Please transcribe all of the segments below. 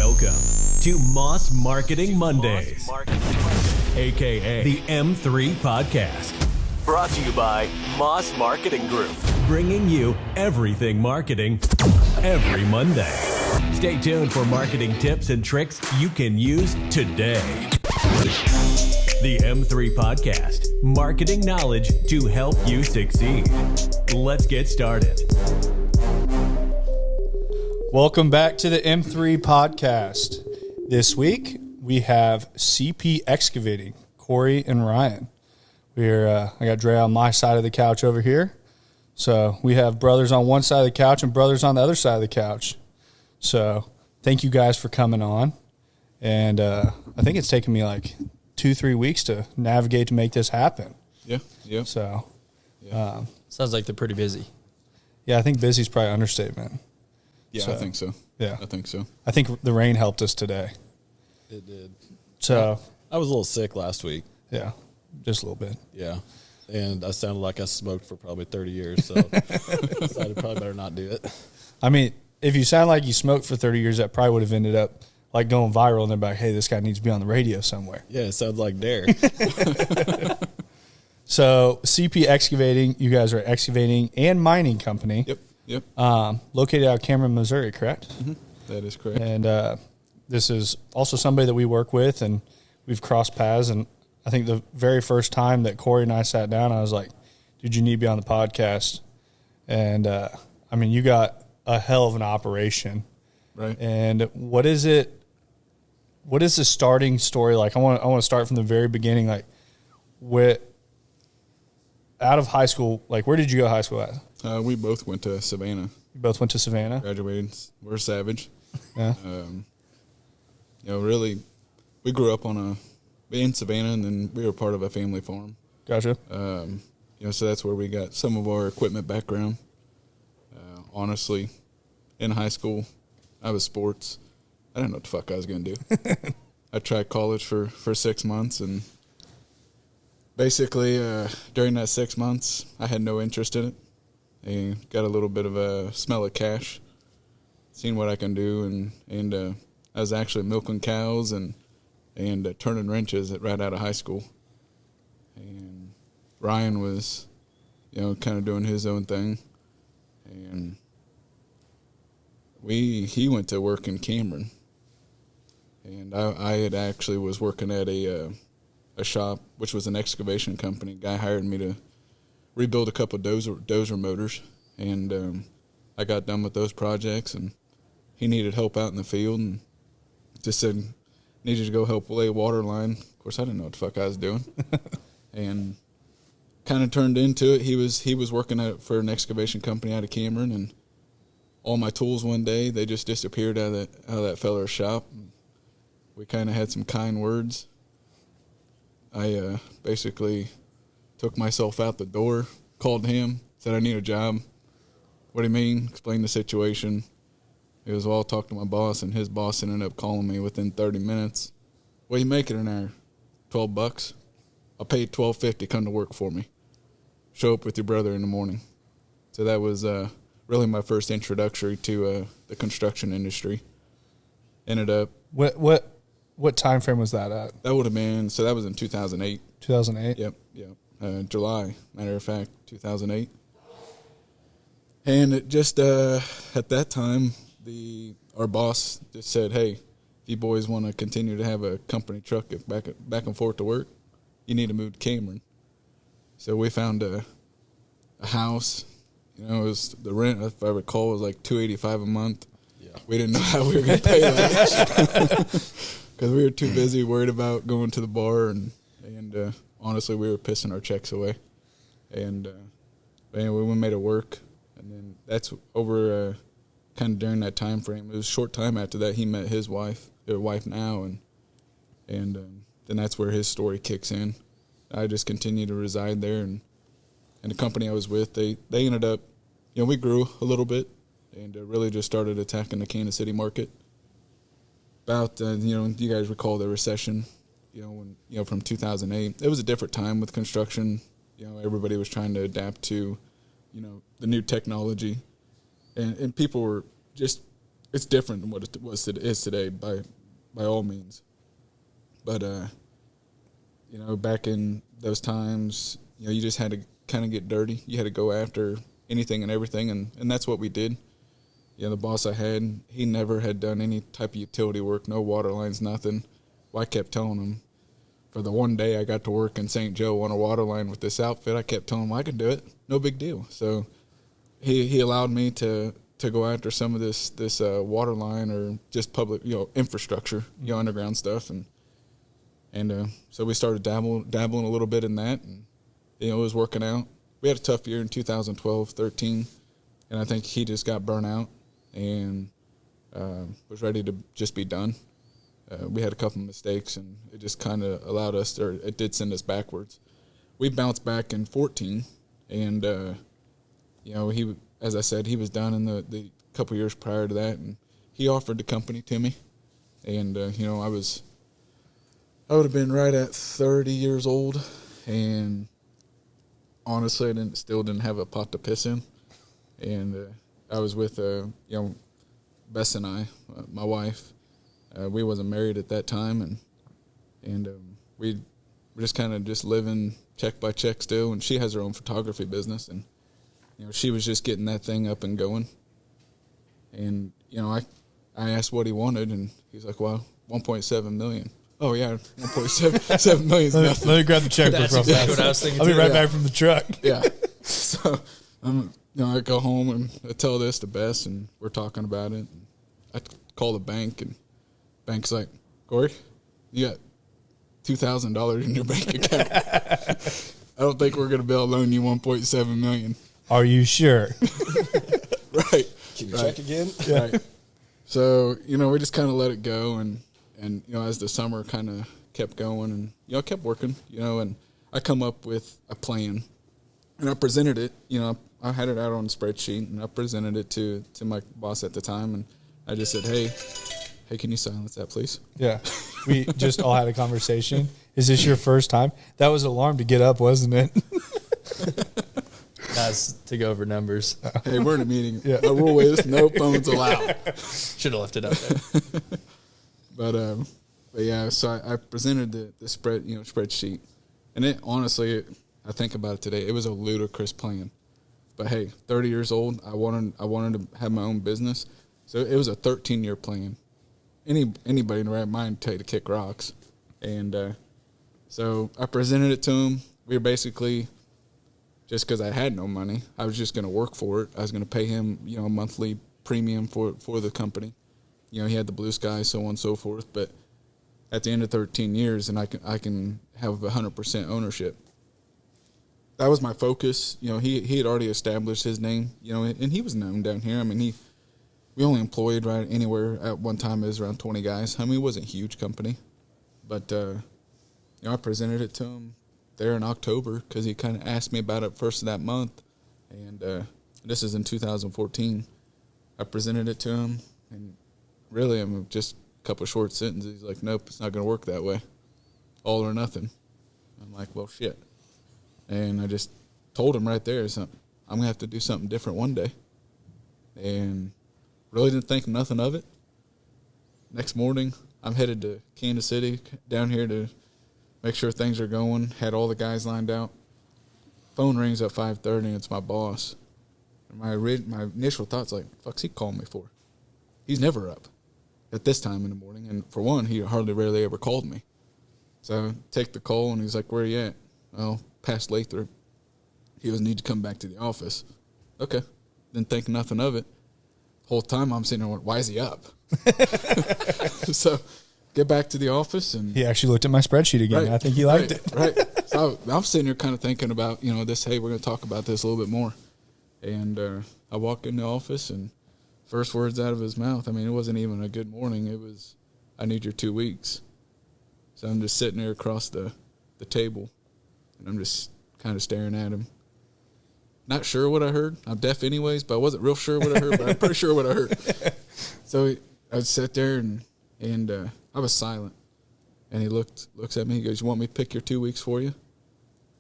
Welcome to Moss Marketing Mondays, a.k.a. the M3 Podcast. Brought to you by Moss Marketing Group, bringing you everything marketing every Monday. Stay tuned for marketing tips and tricks you can use today. The M3 Podcast, marketing knowledge to help you succeed. Let's get started. Welcome back to the M3 Podcast. This week, we have CP Excavating, Corey and Ryan. I got Dre on my side of the couch over here. So we have brothers on one side of the couch and brothers on the other side of the couch. So thank you guys for coming on. And I think it's taken me like 2-3 weeks to navigate to make this happen. Yeah. So sounds like they're pretty busy. Yeah, I think busy is probably an understatement. Yeah, so, I think so. Yeah. I think so. I think the rain helped us today. It did. So I was a little sick last week. Yeah, just a little bit. Yeah. And I sounded like I smoked for probably 30 years, so I decided probably better not do it. I mean, if you sound like you smoked for 30 years, that probably would have ended up like going viral and they're like, hey, this guy needs to be on the radio somewhere. Yeah, it sounds like Dare. So CP Excavating, you guys are an excavating and mining company. Yep. Located out of Cameron, Missouri, correct? Mm-hmm. That is correct. And this is also somebody that we work with, and we've crossed paths. And I think the very first time that Corey and I sat down, I was like, dude, you need to be on the podcast. And, I mean, you got a hell of an operation. Right. And what is the starting story like? I want to start from the very beginning. Like, out of high school, like, where did you go to high school at? We both went to Savannah. You both went to Savannah? Graduated. We're Savage. Yeah. Really, we grew up in Savannah, and then we were part of a family farm. Gotcha. So that's where we got some of our equipment background. Honestly, in high school, I was sports. I didn't know what the fuck I was going to do. I tried college for 6 months, and basically during that 6 months, I had no interest in it. And got a little bit of a smell of cash, seen what I can do, and I was actually milking cows and turning wrenches right out of high school. And Ryan was, kind of doing his own thing, and he went to work in Cameron, and I had actually was working at a shop, which was an excavation company. Guy hired me to rebuild a couple of dozer motors, and I got done with those projects, and he needed help out in the field, and just said, need you to go help lay a water line. Of course, I didn't know what the fuck I was doing, and kind of turned into it. He was working for an excavation company out of Cameron, and all my tools one day, they just disappeared out of that feller's shop. We kind of had some kind words. I basically took myself out the door, called him, said I need a job. What do you mean? Explained the situation. It was, well, I'll talk to my boss, and his boss ended up calling me within 30 minutes. What are you making an hour? $12. I'll pay you $12.50, come to work for me. Show up with your brother in the morning. So that was really my first introductory to the construction industry. Ended up. What time frame was that at? That would have been, so that was in 2008. 2008? Yep. July, matter of fact, 2008. And it just, at that time, our boss just said, hey, if you boys want to continue to have a company truck back and forth to work, you need to move to Cameron. So we found a house. It was the rent, if I recall, was like $285 a month. Yeah. We didn't know how we were going to pay that because we were too busy worried about going to the bar, and honestly, we were pissing our checks away. And anyway, we made it work. And then that's over kind of during that time frame. It was a short time after that he met his wife, their wife now, and then that's where his story kicks in. I just continued to reside there, and the company I was with, they ended up, we grew a little bit and really just started attacking the Kansas City market. About, you guys recall the recession, from 2008. It was a different time with construction. Everybody was trying to adapt to, the new technology. And people were just it's different than what it is today by all means. But back in those times, you just had to kind of get dirty. You had to go after anything and everything, and that's what we did. The boss I had, he never had done any type of utility work, no water lines, nothing. Well, I kept telling him, for the one day I got to work in St. Joe on a water line with this outfit, I kept telling him I could do it, no big deal. So he allowed me to go after some of this water line or just public, infrastructure, underground stuff, and so we started dabbling a little bit in that, and it was working out. We had a tough year in 2012, 13, and I think he just got burnt out and was ready to just be done. We had a couple of mistakes, and it just kind of allowed us, or it did send us backwards. We bounced back in 14, and he, as I said, he was done in the couple years prior to that, and he offered the company to me, and I would have been right at 30 years old, and honestly, I still didn't have a pot to piss in, and I was with Bess and I, my wife. We wasn't married at that time, and we were just kind of just living check by check still, and she has her own photography business, and she was just getting that thing up and going, and I asked what he wanted, and he's like, well, $1.7 million. Oh, yeah, $1.7 million is nothing. Let me grab the checkbook real fast. Exactly what I was thinking. I'll be right back from the truck. Yeah. So, I go home and I tell this to Bess, and we're talking about it. I call the bank, and bank's like, Corey, you got $2,000 in your bank account. I don't think we're going to be able to loan you $1.7 million. Are you sure? Right. Can you check again? Right. So, we just kind of let it go, and as the summer kind of kept going, and I kept working, and I come up with a plan, and I presented it. I had it out on a spreadsheet, and I presented it to my boss at the time, and I just said, hey, can you silence that, please? Yeah. We just all had a conversation. Is this your first time? That was an alarm to get up, wasn't it? That's to go over numbers. Hey, we're in a meeting. Yeah. The rule is no phones allowed. Should have left it up there. But yeah, so I presented the spreadsheet, and it honestly, I think about it today, it was a ludicrous plan. But hey, 30 years old, I wanted to have my own business, so it was a 13-year plan. Anybody in the right mind would tell you to kick rocks, and so I presented it to him. We were basically, just because I had no money, I was just going to work for it. I was going to pay him, a monthly premium for the company. He had the blue sky, so on and so forth. But at the end of 13 years, and I can have 100% ownership. That was my focus. He had already established his name, and he was known down here. I mean, we only employed right anywhere at one time is around 20 guys. I mean, it wasn't a huge company, but I presented it to him there in October because he kind of asked me about it first of that month, and this is in 2014. I presented it to him, and really, I'm just a couple of short sentences. He's like, nope, it's not going to work that way. All or nothing. I'm like, well, shit. And I just told him right there, I'm going to have to do something different one day. And really didn't think nothing of it. Next morning, I'm headed to Kansas City, down here to make sure things are going. Had all the guys lined out. Phone rings at 5:30, and it's my boss. And my initial thought's like, fuck's he calling me for? He's never up at this time in the morning. And for one, he rarely ever called me. So I take the call, and he's like, where are you at? Well, past Lathrop. He goes, need to come back to the office. Okay. Didn't think nothing of it. Whole time I'm sitting there going, why is he up? So get back to the office, and he actually looked at my spreadsheet again. Right, I think he liked it. Right. So I'm sitting there kind of thinking about, this, hey, we're going to talk about this a little bit more. And I walk in the office, and first words out of his mouth, I mean, it wasn't even a good morning. It was, I need your 2 weeks. So I'm just sitting there across the table, and I'm just kind of staring at him. Not sure what I heard. I'm deaf anyways, but I wasn't real sure what I heard, but I'm pretty sure what I heard. So I sat there, and I was silent. And he looks at me. He goes, you want me to pick your 2 weeks for you?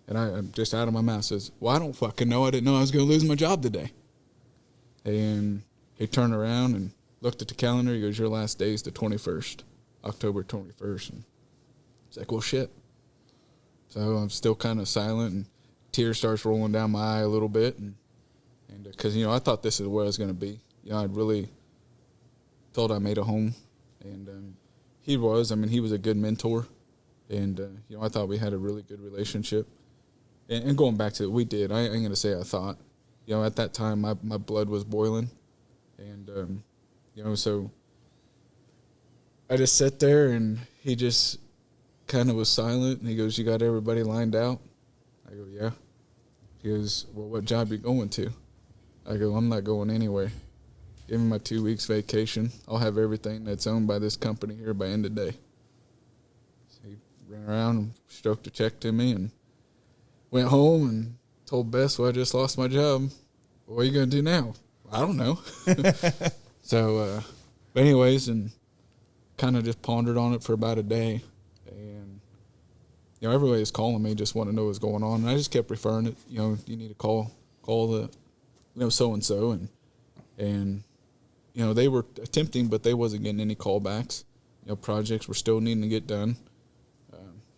And I'm just out of my mouth says, well, I don't fucking know. I didn't know I was going to lose my job today. And he turned around, and looked at the calendar. He goes, your last day is the 21st, October 21st. And it's like, well, shit. So I'm still kind of silent, and tears starts rolling down my eye a little bit. And because, I thought this is where I was going to be. I'd really felt I made a home. And he was. I mean, he was a good mentor. And, I thought we had a really good relationship. And going back to it, we did. I ain't going to say I thought. At that time, my blood was boiling. And, so I just sat there, and he just kind of was silent. And he goes, you got everybody lined out? I go, yeah. He goes, well, what job you going to? I go, I'm not going anywhere. Give me my 2 weeks vacation. I'll have everything that's owned by this company here by end of day. So he ran around and stroked a check to me and went home and told Bess, well, I just lost my job. What are you going to do now? I don't know. So, but anyways, and kind of just pondered on it for about a day. And, everybody was calling me, just want to know what's going on. And I just kept referring it, you need to call the, so-and-so. And they were attempting, but they wasn't getting any callbacks. Projects were still needing to get done.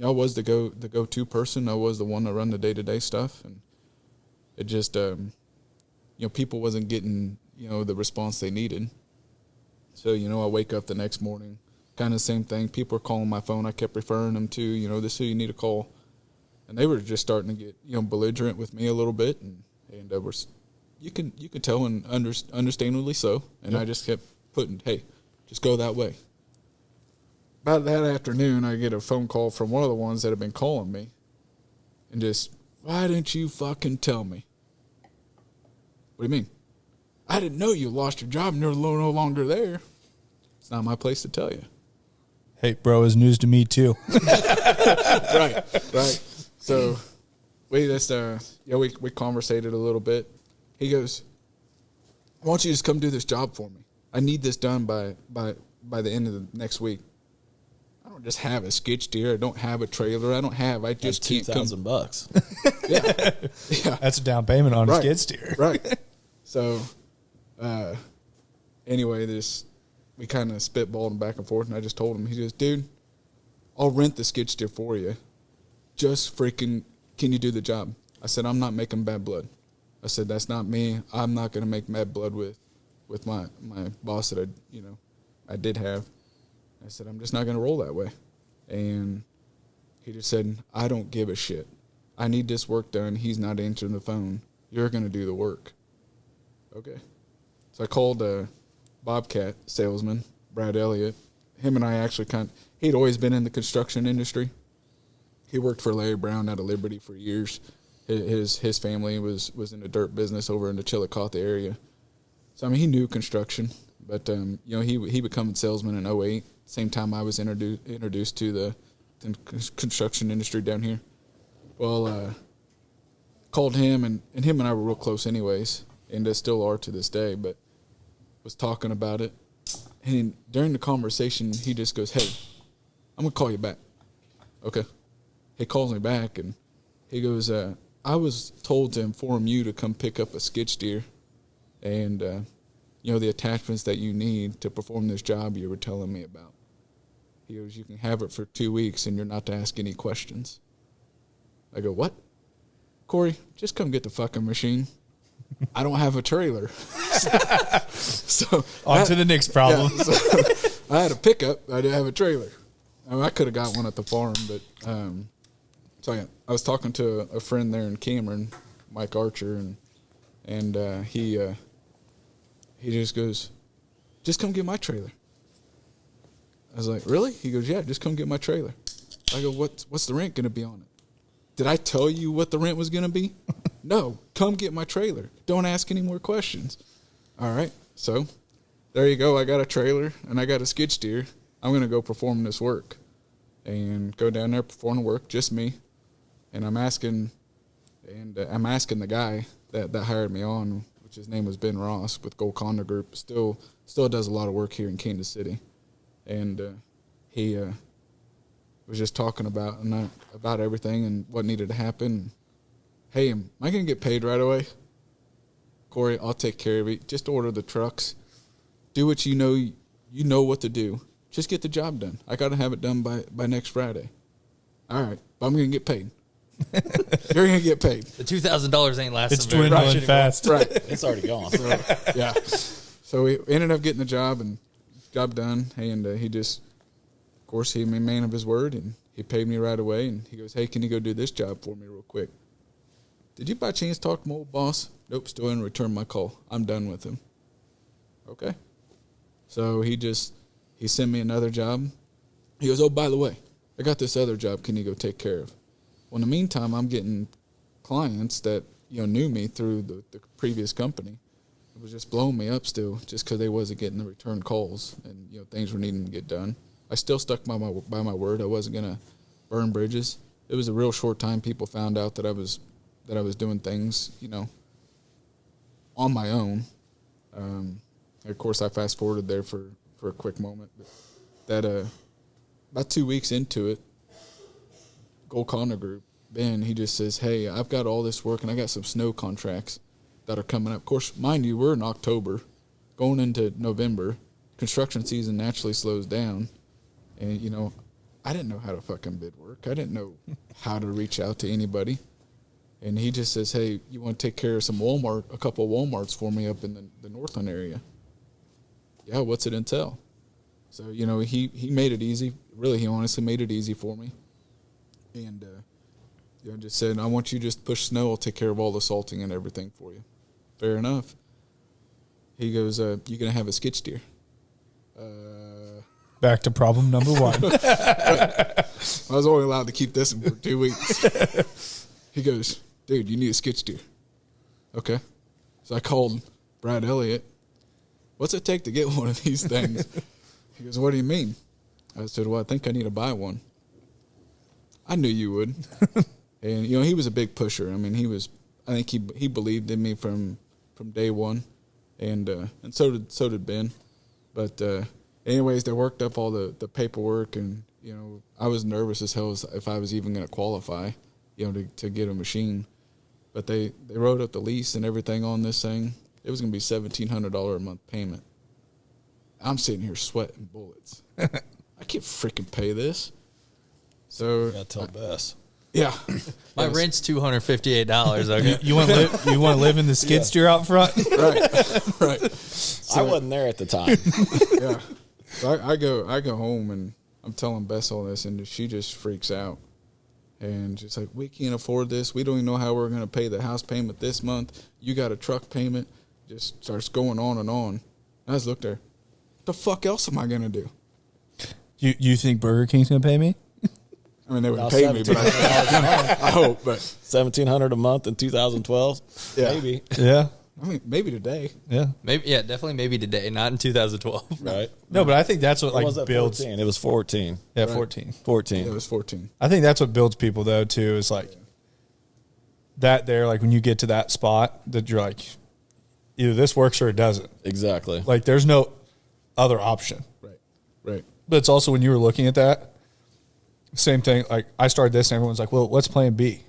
I was the go-to person. I was the one to run the day-to-day stuff. And it just, people wasn't getting, the response they needed. So, I wake up the next morning, kind of the same thing. People are calling my phone. I kept referring them to, this is who you need to call. And they were just starting to get, belligerent with me a little bit. And you can tell, and understandably so. And I just kept putting, hey, just go that way. About that afternoon, I get a phone call from one of the ones that have been calling me. And just, why didn't you fucking tell me? What do you mean? I didn't know you lost your job and you're no longer there. It's not my place to tell you. Hey, bro, it's news to me too. Right. So we just, we conversated a little bit. He goes, why don't you just come do this job for me? I need this done by the end of the next week. I don't just have a skid steer. I don't have a trailer. I just can't come. $2,000. Yeah. That's a down payment on a skid steer. Right. So, anyway, we kind of spitballed back and forth, and I just told him, he goes, dude, I'll rent the skid steer for you. Just freaking, can you do the job? I said, I'm not making bad blood. I said, that's not me. I'm not going to make bad blood with my boss that I did have. I said, I'm just not going to roll that way. And he just said, I don't give a shit. I need this work done. He's not answering the phone. You're going to do the work. Okay. So I called a Bobcat salesman, Brad Elliott. Him and I actually he'd always been in the construction industry. He worked for Larry Brown out of Liberty for years. His family was in the dirt business over in the Chillicothe area. So, I mean, he knew construction. But, he became a salesman in 2008, same time I was introduced to the construction industry down here. Well, called him, and him and I were real close anyways, and they still are to this day, but was talking about it. And during the conversation, he just goes, hey, I'm going to call you back. Okay. He calls me back, and he goes, I was told to inform you to come pick up a skid steer and, the attachments that you need to perform this job you were telling me about. He goes, you can have it for 2 weeks, and you're not to ask any questions. I go, what? Corey, just come get the fucking machine. I don't have a trailer. So on to the next problem. Yeah, so I had a pickup. I didn't have a trailer. I mean, I could have got one at the farm, but so yeah, I was talking to a friend there in Cameron, Mike Archer, and he just goes, just come get my trailer. I was like, really? He goes, yeah, just come get my trailer. I go, what's the rent going to be on it? Did I tell you what the rent was going to be? No, come get my trailer. Don't ask any more questions. All right, so there you go. I got a trailer, and I got a skid steer. I'm going to go perform this work and go down there, perform the work, just me. And I'm asking the guy that hired me on, which his name was Ben Ross with Gold Condor Group, still does a lot of work here in Kansas City. And he was just talking about everything and what needed to happen. Hey, am I going to get paid right away? Corey, I'll take care of it. Just order the trucks. do what you know what to do. Just get the job done. I got to have it done by next Friday. All right, but I'm going to get paid. You're going to get paid. The $2,000 ain't lasting. It's dwindling fast. Right. It's already gone. Yeah. So we ended up getting the job and job done. And he just, of course, he was a man of his word, and he paid me right away. And he goes, hey, can you go do this job for me real quick? Did you by chance talk to my old boss? Nope, still didn't return my call. I'm done with him. Okay. So he sent me another job. He goes, oh, by the way, I got this other job. Can you go take care of? Well, in the meantime, I'm getting clients that, knew me through the previous company. It was just blowing me up still just because they wasn't getting the return calls and, things were needing to get done. I still stuck by my word. I wasn't going to burn bridges. It was a real short time people found out that I was doing things, on my own. Of course, I fast forwarded there for a quick moment. But that about 2 weeks into it, Gold Connor Group, Ben, he just says, hey, I've got all this work and I got some snow contracts that are coming up. Of course, mind you, we're in October, going into November. Construction season naturally slows down. And, I didn't know how to fucking bid work. I didn't know how to reach out to anybody. And he just says, hey, you want to take care of a couple of Walmarts for me up in the Northland area? Yeah, what's it entail? So, he made it easy. Really, he honestly made it easy for me. And, just said, I want you to just push snow. I'll take care of all the salting and everything for you. Fair enough. He goes, you're going to have a skid steer. Back to problem number one. I was only allowed to keep this for 2 weeks. He goes, dude, you need a skid steer. Okay. So I called Brad Elliott. What's it take to get one of these things? He goes, what do you mean? I said, well, I think I need to buy one. I knew you would. And, he was a big pusher. I mean, I think he believed in me from day one. And so did Ben. But anyways, they worked up all the paperwork, and, I was nervous as hell if I was even going to qualify, to get a machine. But they wrote up the lease and everything on this thing. It was going to be $1,700 a month payment. I'm sitting here sweating bullets. I can't freaking pay this. So You got to tell Bess. yeah, My rent's $258. Okay. You want to live in the skid steer out front? right. I wasn't there at the time. Yeah. So I go home and I'm telling Bess all this, and she just freaks out. And she's like, we can't afford this. We don't even know how we're going to pay the house payment this month. You got a truck payment. Just starts going on and on. And I just looked there. What the fuck else am I going to do? You think Burger King's going to pay me? I mean, they wouldn't pay me, but I hope. But $1,700 a month in 2012. Yeah. Maybe. Yeah. I mean, maybe today. Yeah. Definitely maybe today, not in 2012. Right. No, but I think that's what Or was like that builds. 14? It was 14. Yeah, Right. 14. 14. It was 14. I think that's what builds people though too. Is like that there, like when you get to that spot that you're like, either this works or it doesn't. Exactly. Like there's no other option. Right. But it's also when you were looking at that, same thing. Like I started this and everyone's like, well, what's plan B?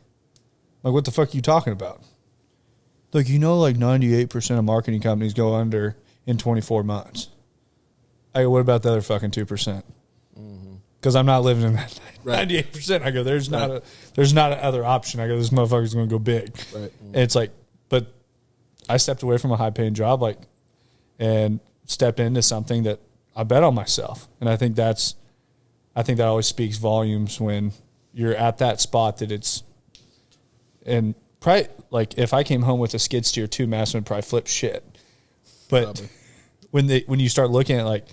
Like, what the fuck are you talking about? Like, like 98% of marketing companies go under in 24 months. I go, what about the other fucking 2%? Because I'm not living in that 98%. I go, there's not an other option. I go, this motherfucker's going to go big. Right. And it's like, but I stepped away from a high paying job, and stepped into something that I bet on myself. And I think that always speaks volumes when you're at that spot that it's, and probably like if I came home with a skid steer 2 Master, would probably flip shit. But Probably. when you start looking at like,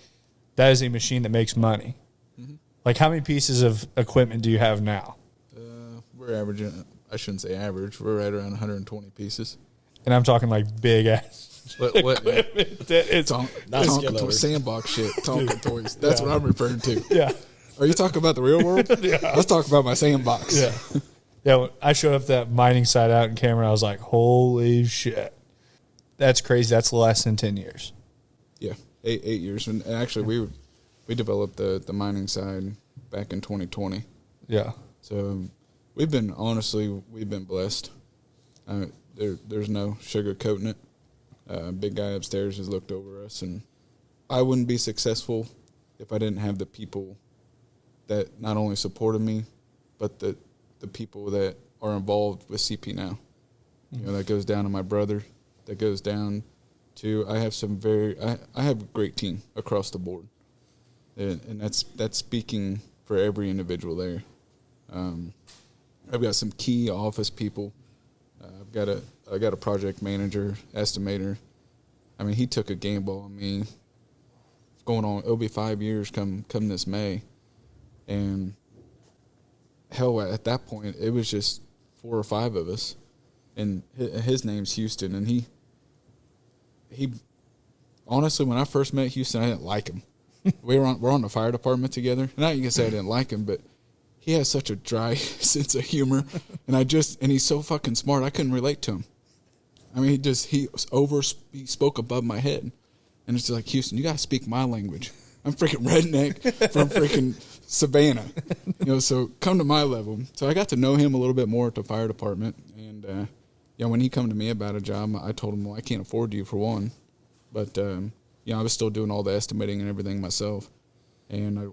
that is a machine that makes money. Mm-hmm. Like how many pieces of equipment do you have now? We're averaging, I shouldn't say average, we're right around 120 pieces. And I'm talking like big ass. What, It's Tonka sandbox shit. Tonka toys. That's what I'm referring to. yeah. Are you talking about the real world? Yeah. Let's talk about my sandbox. Yeah. Yeah, when I showed up that mining site out in Cameron, I was like, holy shit. That's crazy. That's less than 10 years. Yeah, 8 years. And actually, we developed the mining side back in 2020. Yeah. So we've been blessed. There's no sugarcoating it. Big guy upstairs has looked over us, and I wouldn't be successful if I didn't have the people that not only supported me, but the people that are involved with CP now. You know, that goes down to my brother, that goes down to, I have I have a great team across the board. And that's speaking for every individual there. I've got some key office people. I got a project manager, estimator. I mean, he took a gamble on me. It'll be 5 years come this May, and hell, at that point it was just 4 or 5 of us, and his name's Houston, and he honestly, when I first met Houston, I didn't like him. we're on the fire department together, and I can say I didn't like him, but he has such a dry sense of humor, and he's so fucking smart. I couldn't relate to him. I mean, he spoke above my head, and it's like, Houston, you gotta speak my language. I'm freaking redneck from freaking Savannah, so come to my level. So I got to know him a little bit more at the fire department, and when he come to me about a job, I told him, well, I can't afford you for one, but I was still doing all the estimating and everything myself, and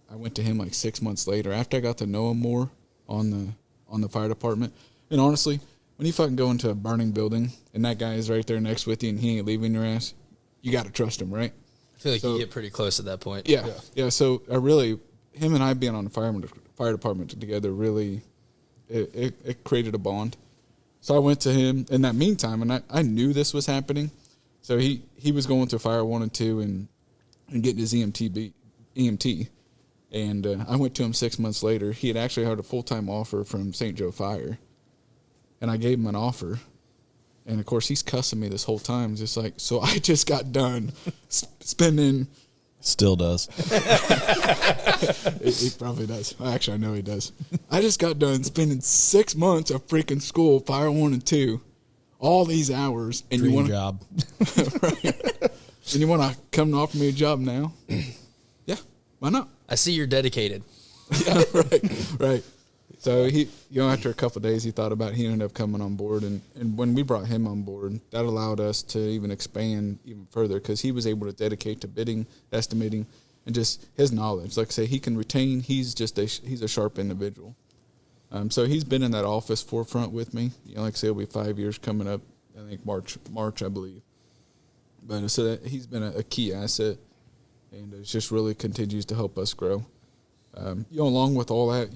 I went to him like 6 months later after I got to know him more on the fire department. And honestly, when you fucking go into a burning building and that guy is right there next with you and he ain't leaving your ass, you got to trust him, right? I feel like you get pretty close at that point. Yeah. So him and I being on the fire department together really, it created a bond. So I went to him in that meantime, and I knew this was happening. So he was going to Fire 1 and 2 and getting his EMT. And I went to him 6 months later. He had actually had a full-time offer from St. Joe Fire. And I gave him an offer. And, of course, he's cussing me this whole time. Just like, so I just got done spending. Still does. He probably does. Actually, I know he does. I just got done spending 6 months of freaking school, Fire 1 and 2, all these hours. And Dream job. Right. And you want to come and offer me a job now? Yeah, why not? I see you're dedicated. Yeah, right. So he, after a couple of days, he thought about it. He ended up coming on board, and when we brought him on board, that allowed us to even expand even further because he was able to dedicate to bidding, estimating, and just his knowledge. Like I say, he can retain. He's a sharp individual. So he's been in that office forefront with me. Like I say, it'll be 5 years coming up. I think March, I believe. But so that he's been a key asset, and it just really continues to help us grow. Along with all that,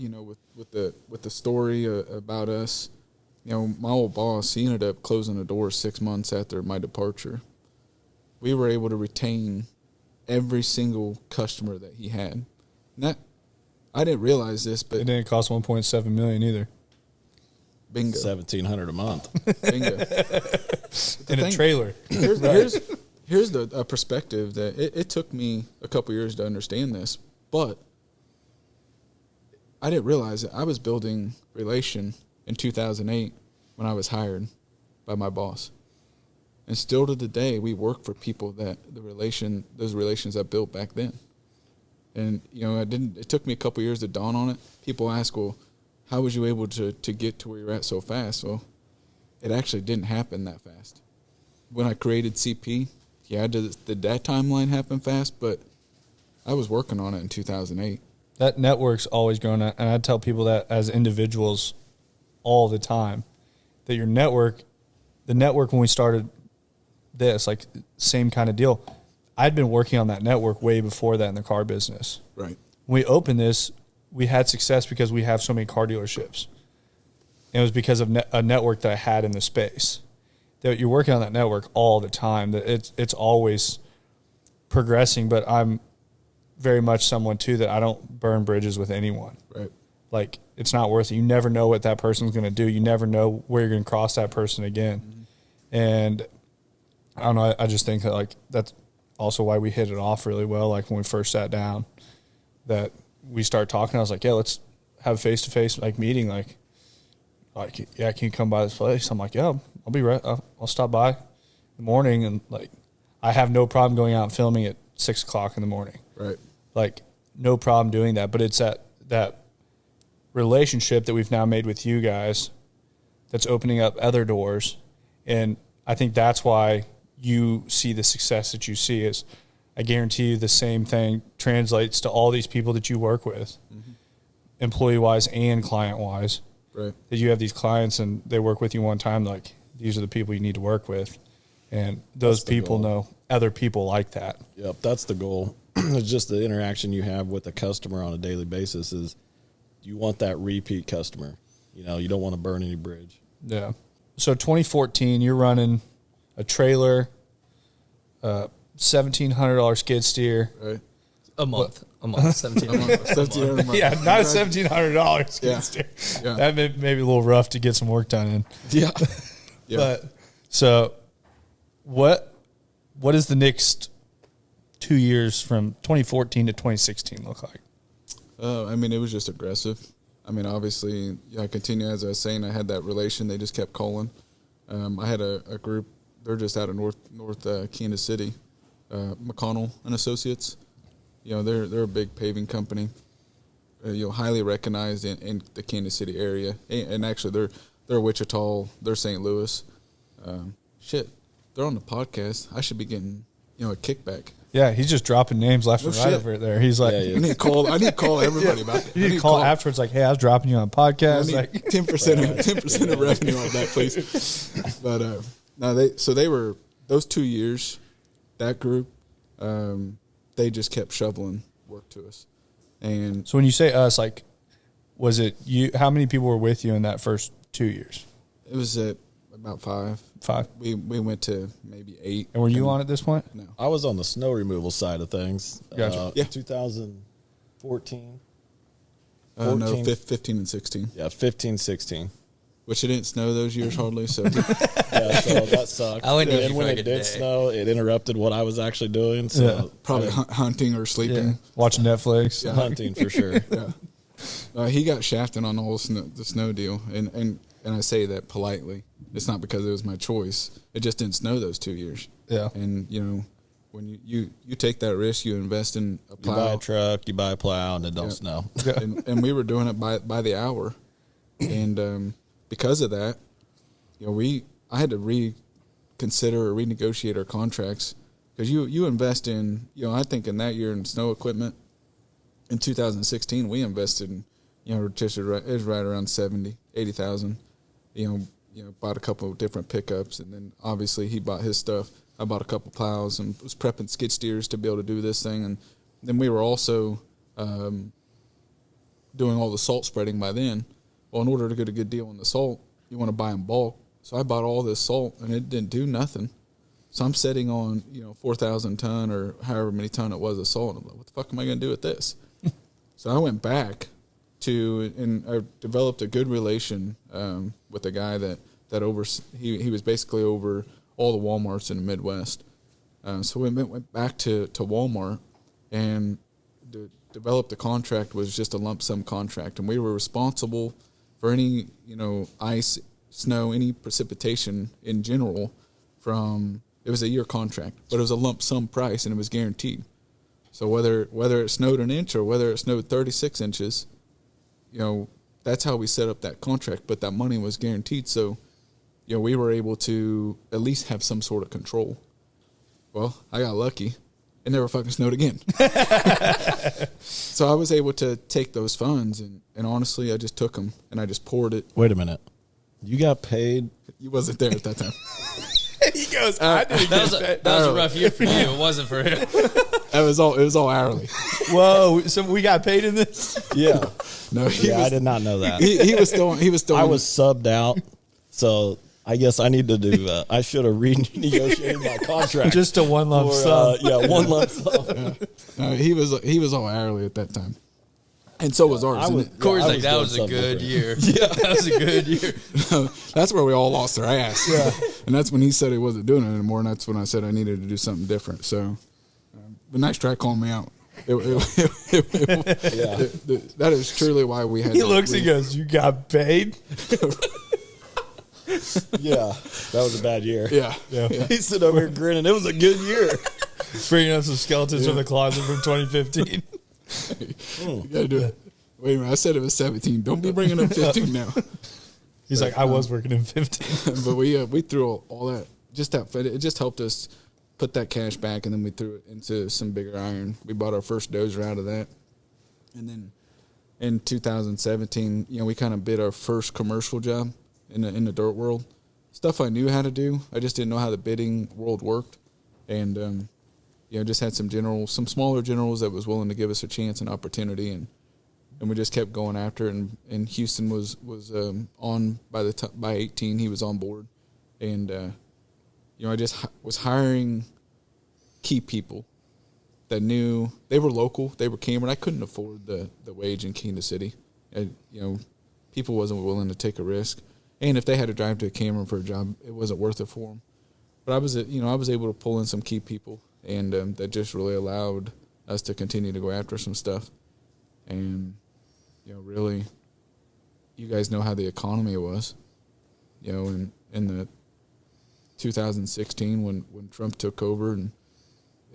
with the story about us, my old boss, he ended up closing the doors 6 months after my departure. We were able to retain every single customer that he had. And that, I didn't realize this, but it didn't cost $1.7 million either. Bingo. $1,700 a month. Bingo. In a trailer. Here's the perspective that it took me a couple years to understand this, but I didn't realize that I was building relation in 2008 when I was hired by my boss. And still to the day, we work for people that those relations I built back then. And, it took me a couple years to dawn on it. People ask, well, how was you able to get to where you're at so fast? Well, it actually didn't happen that fast. When I created CP, did that timeline happen fast? But I was working on it in 2008. That network's always growing, and I tell people that as individuals all the time, that the network when we started this, like same kind of deal. I'd been working on that network way before that in the car business. Right. When we opened this, we had success because we have so many car dealerships. And it was because of a network that I had in the space. That you're working on that network all the time. That it's always progressing, but I'm very much someone too that I don't burn bridges with anyone. Right. Like, it's not worth it. You never know what that person's going to do. You never know where you're going to cross that person again. Mm-hmm. And I don't know. I just think that, like, that's also why we hit it off really well. Like, when we first sat down, that we started talking, I was like, yeah, let's have a face-to-face meeting. Like, yeah, can you come by this place? I'm like, yeah, I'll be right. I'll stop by in the morning. And like, I have no problem going out and filming at 6 o'clock in the morning. Right. Like, no problem doing that. But it's that relationship that we've now made with you guys that's opening up other doors. And I think that's why you see the success that you see is, I guarantee you the same thing translates to all these people that you work with, employee-wise and client-wise. Right. That you have these clients and they work with you one time, like, these are the people you need to work with. And those people know other people like that. Yep, that's the goal. It's just the interaction you have with a customer on a daily basis is you want that repeat customer. You know, you don't want to burn any bridge. Yeah. So 2014, you're running a trailer, $1,700 skid steer. Right. A month. $1,700 a month. Yeah, not a $1,700 skid Yeah. steer. Yeah. That may be a little rough to get some work done in. Yeah. Yeah. But so what is the next 2 years from 2014 to 2016 look like? I mean, it was just aggressive. I mean, obviously, I continue, as I was saying, I had that relation. They just kept calling. I had a group, they're just out of North Kansas City, McConnell and Associates. You know, they're a big paving company, highly recognized in the Kansas City area. And actually, they're Wichita, they're St. Louis. They're on the podcast. I should be getting, a kickback. Yeah, he's just dropping names left and right over there. He's like, I need to call everybody about that. You need to call afterwards, like, hey, I was dropping you on a podcast. I need like 10% of revenue on that, please. But no, they were those 2 years. That group, they just kept shoveling work to us. And so when you say us, like, was it you? How many people were with you in that first 2 years? it was about 5. 5. We went to maybe 8. And were you on at this point? No. I was on the snow removal side of things. Gotcha. Yeah. 2014. No, 14. 15 and 16. Yeah, 15, 16. Which it didn't snow those years hardly, so Yeah, so that sucked. I went to And when it did snow, it interrupted what I was actually doing. So probably hunting or sleeping. Watching Netflix. Yeah. hunting for sure. Yeah. He got shafted on all the snow deal, and I say that politely. It's not because it was my choice. It just didn't snow those 2 years. Yeah. And when you take that risk, you invest in a You plow. buy a truck, you buy a plow, and it don't snow. and we were doing it by the hour, and because of that, I had to reconsider or renegotiate our contracts because you invest in I think in that year in snow equipment. In 2016, we invested just it was right around 80,000. Bought a couple of different pickups, and then obviously he bought his stuff. I bought a couple plows and was prepping skid steers to be able to do this thing, and then we were also doing all the salt spreading by then. Well, in order to get a good deal on the salt, you want to buy in bulk. So I bought all this salt, and it didn't do nothing. So I'm sitting on 4,000 ton or however many ton it was of salt. I'm like, what the fuck am I going to do with this? So I went back and I developed a good relation with a guy that he was basically over all the Walmarts in the Midwest. So we went back to Walmart and developed a contract. Was just a lump sum contract, and we were responsible for any ice, snow, any precipitation in general. It was a year contract, but it was a lump sum price, and it was guaranteed. So whether it snowed an inch or whether it snowed 36 inches, that's how we set up that contract. But that money was guaranteed, so we were able to at least have some sort of control. Well, I got lucky. It never fucking snowed again. So I was able to take those funds, and honestly, I just took them, and I just poured it. Wait a minute. You got paid? You wasn't there at that time. He goes, I didn't That was a rough year for you. It wasn't for him. It was all hourly. Whoa, so we got paid in this? Yeah. No, I did not know that. He was still. I was subbed out, so I guess I need to do. I should have renegotiated my contract. Just a one lump sum. One lump sum. No, he was all hourly at that time, and so was ours. Corey's like, that doing was a something good different. year. Yeah, that was a good year. That's where we all lost our ass. Yeah. And that's when he said he wasn't doing it anymore, and that's when I said I needed to do something different. So, but nice try calling me out. That is truly why we had. He looks and goes, you got paid? Yeah, that was a bad year. Yeah. He's sitting over here grinning. It was a good year. Bringing up some skeletons from the closet from 2015. You gotta do it. Wait a minute, I said it was 17. Don't be bringing up 15 now. He's like, I was working in 15. But we threw all that. It just helped us put that cash back, and then we threw it into some bigger iron. We bought our first dozer out of that. And then in 2017, we kind of bid our first commercial job in the dirt world. Stuff I knew how to do. I just didn't know how the bidding world worked. And, just had some smaller generals that was willing to give us a chance and opportunity. And we just kept going after it. And Houston was on by 18. He was on board. And, I just was hiring key people that knew they were local, they were Cameron. I couldn't afford the wage in Kansas City. People wasn't willing to take a risk, and if they had to drive to Cameron for a job, it wasn't worth it for them. But I was able to pull in some key people, and that just really allowed us to continue to go after some stuff. And really, you guys know how the economy was. In the 2016 when Trump took over and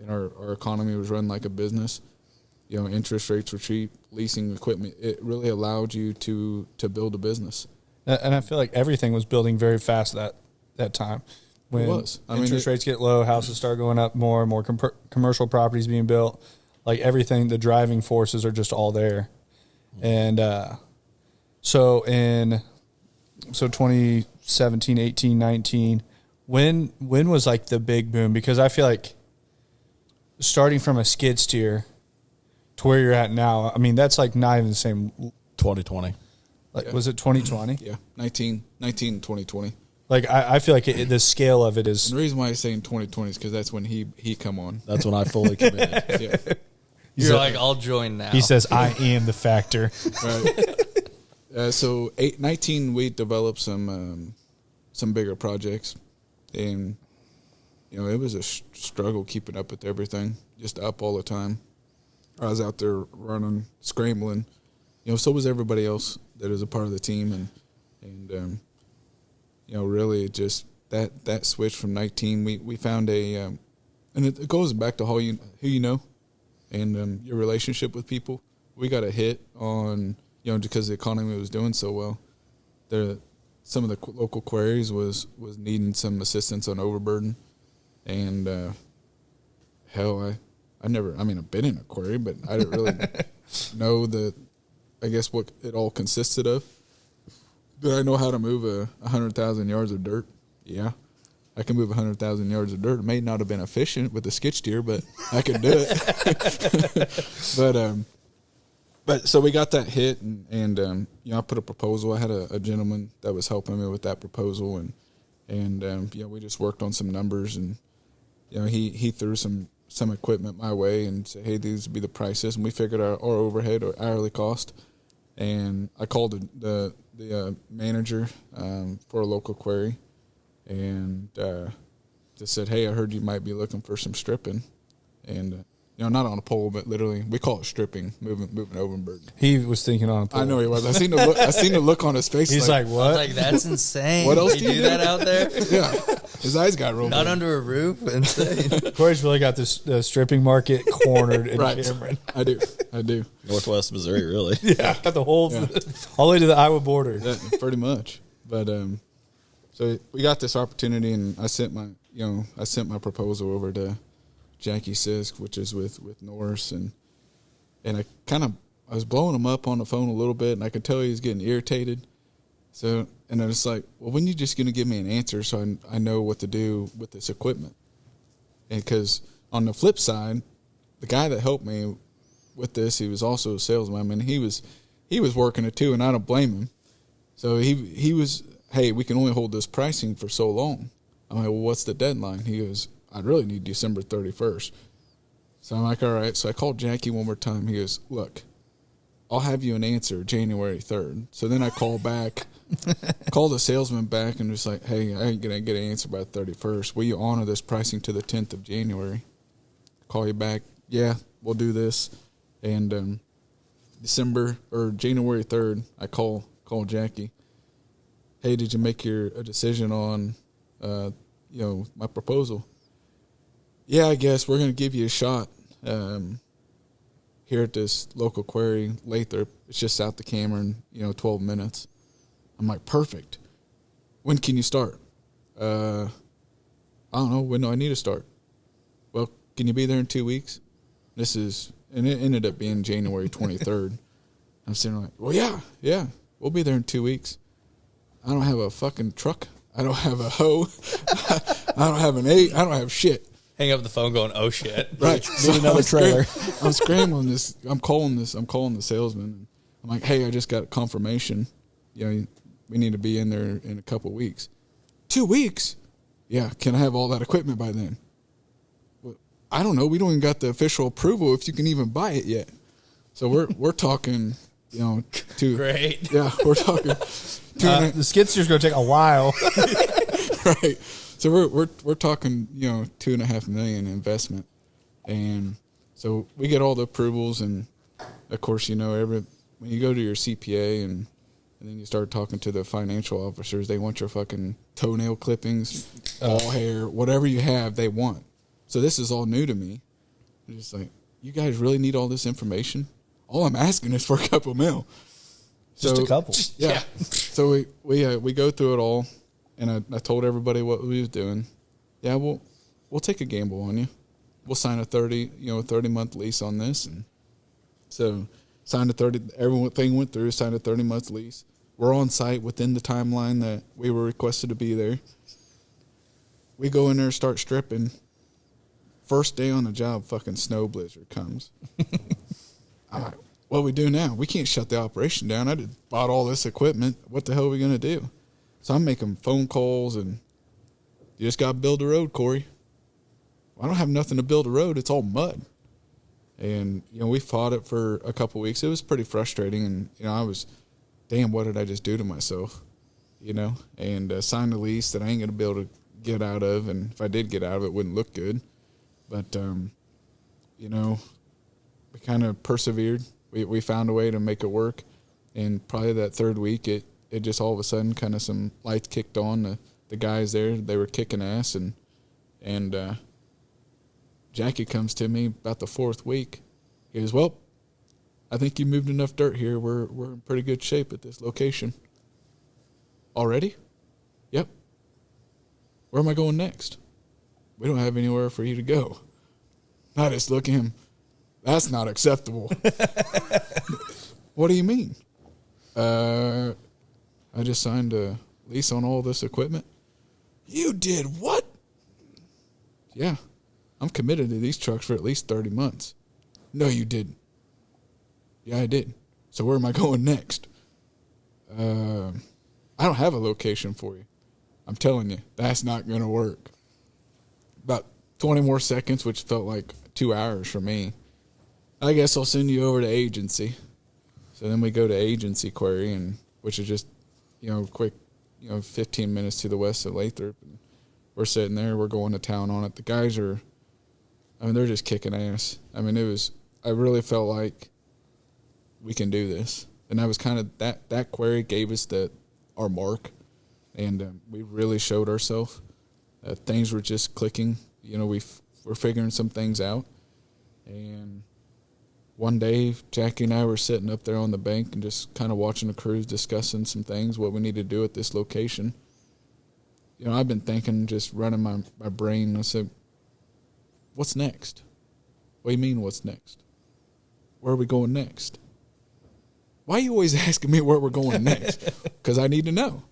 our economy was run like a business, interest rates were cheap, leasing equipment, it really allowed you to build a business. And I feel like everything was building very fast that time. When it was. interest rates get low, houses start going up more and more commercial properties being built. Like everything, the driving forces are just all there. And so 2017, 18, 19, when was like the big boom? Because I feel like starting from a skid steer to where you're at now, I mean, that's like not even the same. 2020. Like, was it 2020? Yeah, 19, 2020. Like, I feel like the scale of it is. And the reason why he's saying 2020 is because that's when he come on. That's when I fully committed. Yeah. You're like, I'll join now. He says, I am the factor. Right. So 19, we developed some bigger projects. And, it was a struggle keeping up with everything, just up all the time. I was out there running, scrambling. So was everybody else that is a part of the team. And really just that switch from 19, we found and it goes back to who you know and your relationship with people. We got a hit on, because the economy was doing so well. Some of the local quarries was needing some assistance on overburden, and I've been in a quarry, but I didn't really know what it all consisted of. Did I know how to move 100,000 yards of dirt? Yeah, I can move 100,000 yards of dirt. It may not have been efficient with the skid steer, but I could do it. But so we got that hit, and I put a proposal. I had a gentleman that was helping me with that proposal, and we just worked on some numbers, and he threw some equipment my way and said, hey, these would be the prices, and we figured our overhead or hourly cost, and I called the manager for a local quarry, and just said, hey, I heard you might be looking for some stripping, and not on a pole, but literally, we call it stripping, moving overburden. He was thinking on a pole. I know he was. I seen the look on his face. He's like what? Like, that's insane. What else do you do that out there? Yeah, his eyes got rolled. Not under a roof. Insane. Corey's really got this stripping market cornered in right. Cameron. I do. Northwest Missouri, really. Yeah, got the whole all the way to the Iowa border. Yeah, pretty much. But so we got this opportunity, and I sent my proposal over to Jackie Sisk, which is with Norris, and I was blowing him up on the phone a little bit, and I could tell he was getting irritated. So, and I was like, well, when are you just going to give me an answer so I know what to do with this equipment? And because on the flip side, the guy that helped me with this, he was also a salesman. I mean, he was working it too, and I don't blame him. So he was, hey, we can only hold this pricing for so long. I'm like, well, what's the deadline? He goes, I'd really need December 31st. So I'm like, all right. So I called Jackie one more time. He goes, look, I'll have you an answer January 3rd. So then I called the salesman back and was like, hey, I ain't going to get an answer by the 31st. Will you honor this pricing to the 10th of January? Call you back. Yeah, we'll do this. And January 3rd, I call Jackie. Hey, did you make a decision on, my proposal? Yeah, I guess we're going to give you a shot here at this local quarry, Lathrop. It's just south of Cameron, 12 minutes. I'm like, perfect. When can you start? I don't know. When do I need to start? well, can you be there in 2 weeks? And it ended up being January 23rd. I'm sitting like, well, yeah, we'll be there in 2 weeks. I don't have a fucking truck. I don't have a hoe. I don't have I don't have shit. Hang up the phone going, oh, shit. Right. So another trailer. I'm scrambling this. I'm calling the salesman. I'm like, hey, I just got confirmation. We need to be in there in a couple of weeks. 2 weeks? Yeah. Can I have all that equipment by then? Well, I don't know. We don't even got the official approval if you can even buy it yet. So we're talking, Great. Yeah, we're talking. The skid steer's going to take a while. Right. So we're talking, $2.5 million investment. And so we get all the approvals, and of course, when you go to your CPA and then you start talking to the financial officers, they want your fucking toenail clippings, ball hair, whatever you have, they want. So this is all new to me. It's just like, you guys really need all this information? All I'm asking is for a couple mil. Just a couple. Yeah. So we go through it all, and I told everybody what we was doing. Yeah, we'll take a gamble on you. We'll sign a 30-month lease on this, and so signed everything went through. Signed a 30-month lease. We're on site within the timeline that we were requested to be there. We go in there, start stripping. First day on the job, fucking snow blizzard comes. All right, what do we do now? We can't shut the operation down. I just bought all this equipment. What the hell are we going to do? So I'm making phone calls, and you just got to build a road, Corey. Well, I don't have nothing to build a road. It's all mud. And, we fought it for a couple weeks. It was pretty frustrating, and, I was, damn, what did I just do to myself? And signed a lease that I ain't going to be able to get out of, and if I did get out of it, it wouldn't look good. But, we kind of persevered. We found a way to make it work. And probably that third week, it just all of a sudden kind of some lights kicked on. The guys there, they were kicking ass. And Jackie comes to me about the fourth week. He goes, well, I think you moved enough dirt here. We're in pretty good shape at this location. Already? Yep. Where am I going next? We don't have anywhere for you to go. I just look at him. That's not acceptable. What do you mean? I just signed a lease on all this equipment. You did what? Yeah. I'm committed to these trucks for at least 30 months. No, you didn't. Yeah, I did. So where am I going next? I don't have a location for you. I'm telling you, that's not going to work. About 20 more seconds, which felt like 2 hours for me. I guess I'll send you over to agency. So then we go to agency query, which is just, quick, 15 minutes to the west of Lathrop. And we're sitting there. We're going to town on it. The guys are, they're just kicking ass. I really felt like we can do this. And that was kind of, that query gave us our mark. And we really showed ourselves. Things were just clicking. We're figuring some things out. And one day, Jackie and I were sitting up there on the bank and just kind of watching the crews, discussing some things, what we need to do at this location. I've been thinking, just running my brain. I said, what's next? What do you mean, what's next? Where are we going next? Why are you always asking me where we're going next? Because I need to know.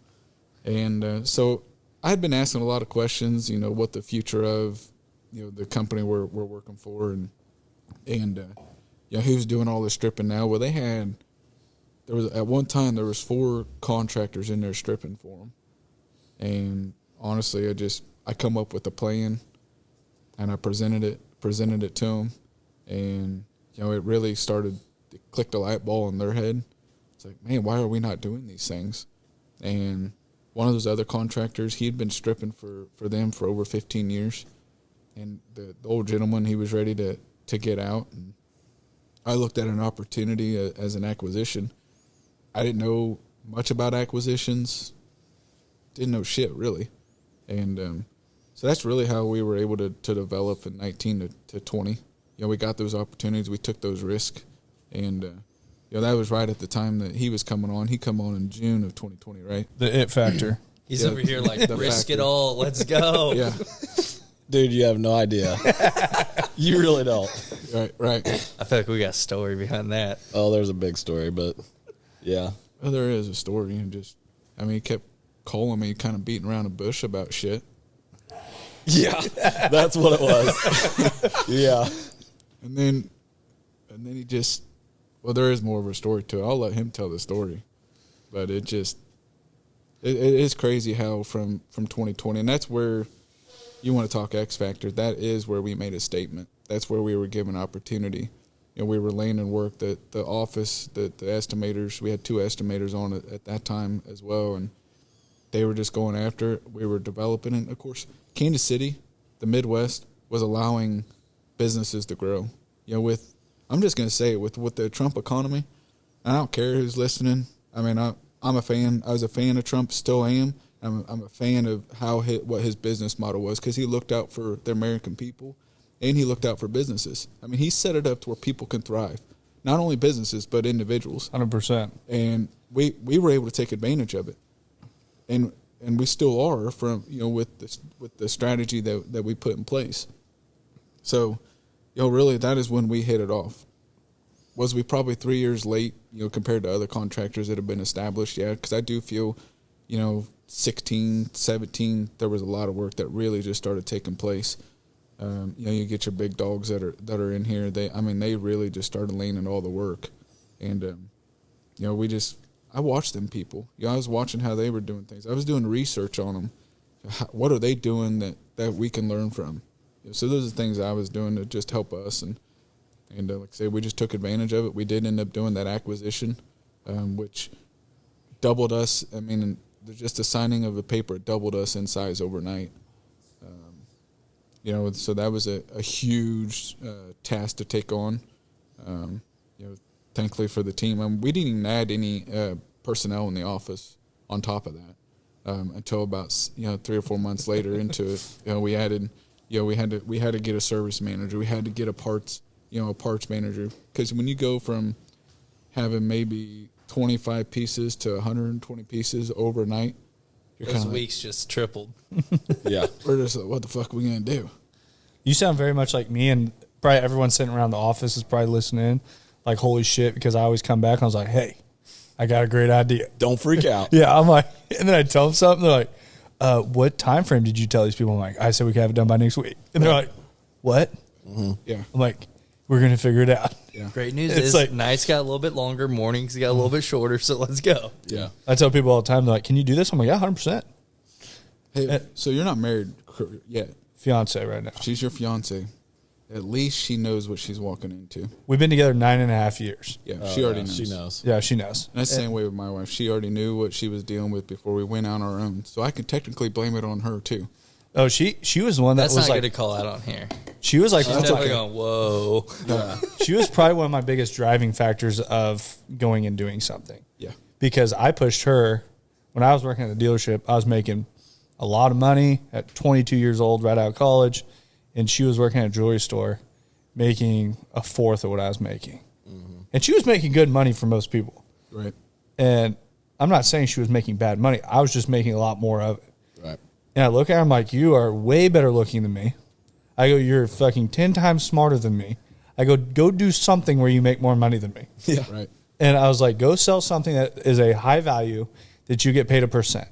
And so I had been asking a lot of questions, what the future of, the company we're working for and who's doing all this stripping now. Well, at one time there was 4 contractors in there stripping for them. And honestly, I come up with a plan and I presented it to them. And, it really started to click the light bulb in their head. It's like, man, why are we not doing these things? And one of those other contractors, he had been stripping for them for over 15 years. And the old gentleman, he was ready to get out. And I looked at an opportunity as an acquisition. I didn't know much about acquisitions. Didn't know shit, really. And so that's really how we were able to develop in 19 to 20. We got those opportunities. We took those risks. And, that was right at the time that he was coming on. He come on in June of 2020, right? The it factor. He's over here like, risk it all. Let's go. Yeah. Dude, you have no idea. You really don't. Right. I feel like we got a story behind that. Oh, there's a big story, but yeah. Well, there is a story, and he kept calling me, kind of beating around the bush about shit. Yeah, that's what it was. Yeah. And then he just, well, there is more of a story to it. I'll let him tell the story. But it is crazy how from 2020, and that's where you want to talk X Factor, that is where we made a statement. That's where we were given opportunity. We were laying in work, the office, the estimators, we had 2 estimators on it at that time as well, and they were just going after it. We were developing it. Of course, Kansas City, the Midwest, was allowing businesses to grow. I'm just going to say it, with the Trump economy, I don't care who's listening. I mean, I'm a fan. I was a fan of Trump, still am. I'm a fan of what his business model was, because he looked out for the American people, and he looked out for businesses. I mean, he set it up to where people can thrive, not only businesses but individuals. 100%. And we were able to take advantage of it, and we still are from with the strategy that we put in place. So, really, that is when we hit it off. Was we probably 3 years late, compared to other contractors that have been established? Yeah, because I do feel, 16, 17, there was a lot of work that really just started taking place. You get your big dogs that are in here. They really just started leaning all the work, and I watched them people. I was watching how they were doing things. I was doing research on them. What are they doing that we can learn from? So those are things I was doing to just help us, and like I say, we just took advantage of it. We did end up doing that acquisition, which doubled us. I mean, just the signing of the paper doubled us in size overnight. So that was a huge task to take on. Thankfully for the team, we didn't even add any personnel in the office on top of that until about 3 or 4 months later into it. We added, we had to get a service manager. We had to get a parts manager, because when you go from having maybe 25 pieces to 120 pieces overnight, those weeks just tripled. Yeah. We're just like, what the fuck are we going to do? You sound very much like me, and probably everyone sitting around the office is probably listening like, holy shit, because I always come back and I was like, hey, I got a great idea. Don't freak out. Yeah, I'm like, and then I tell them something, they're like, what time frame did you tell these people? I'm like, I said we can have it done by next week. And they're like, what? Mm-hmm. Yeah. I'm like, we're going to figure it out. Yeah. Great news is nights got a little bit longer, mornings got a little bit shorter, so let's go. Yeah. I tell people all the time, they're like, can you do this? I'm like, yeah, 100%. Hey, so you're not married yet? Fiance right now. She's your fiance. At least she knows what she's walking into. We've been together 9.5 years. Yeah, she already knows. She knows. Yeah, she knows. And that's the same way with my wife. She already knew what she was dealing with before we went on our own. So I could technically blame it on her, too. Oh, she was the one that That's was not like, good to call out on here. She was like, She's definitely going, whoa. Yeah. She was probably one of my biggest driving factors of going and doing something. Yeah. Because I pushed her when I was working at the dealership. I was making a lot of money at 22 years old, right out of college, and she was working at a jewelry store, making a fourth of what I was making. Mm-hmm. And she was making good money for most people. Right. And I'm not saying she was making bad money. I was just making a lot more of it. Right. And I look at her, I'm like, you are way better looking than me. I go, you're fucking 10 times smarter than me. I go do something where you make more money than me. Yeah. Right. And I was like, go sell something that is a high value that you get paid 1%.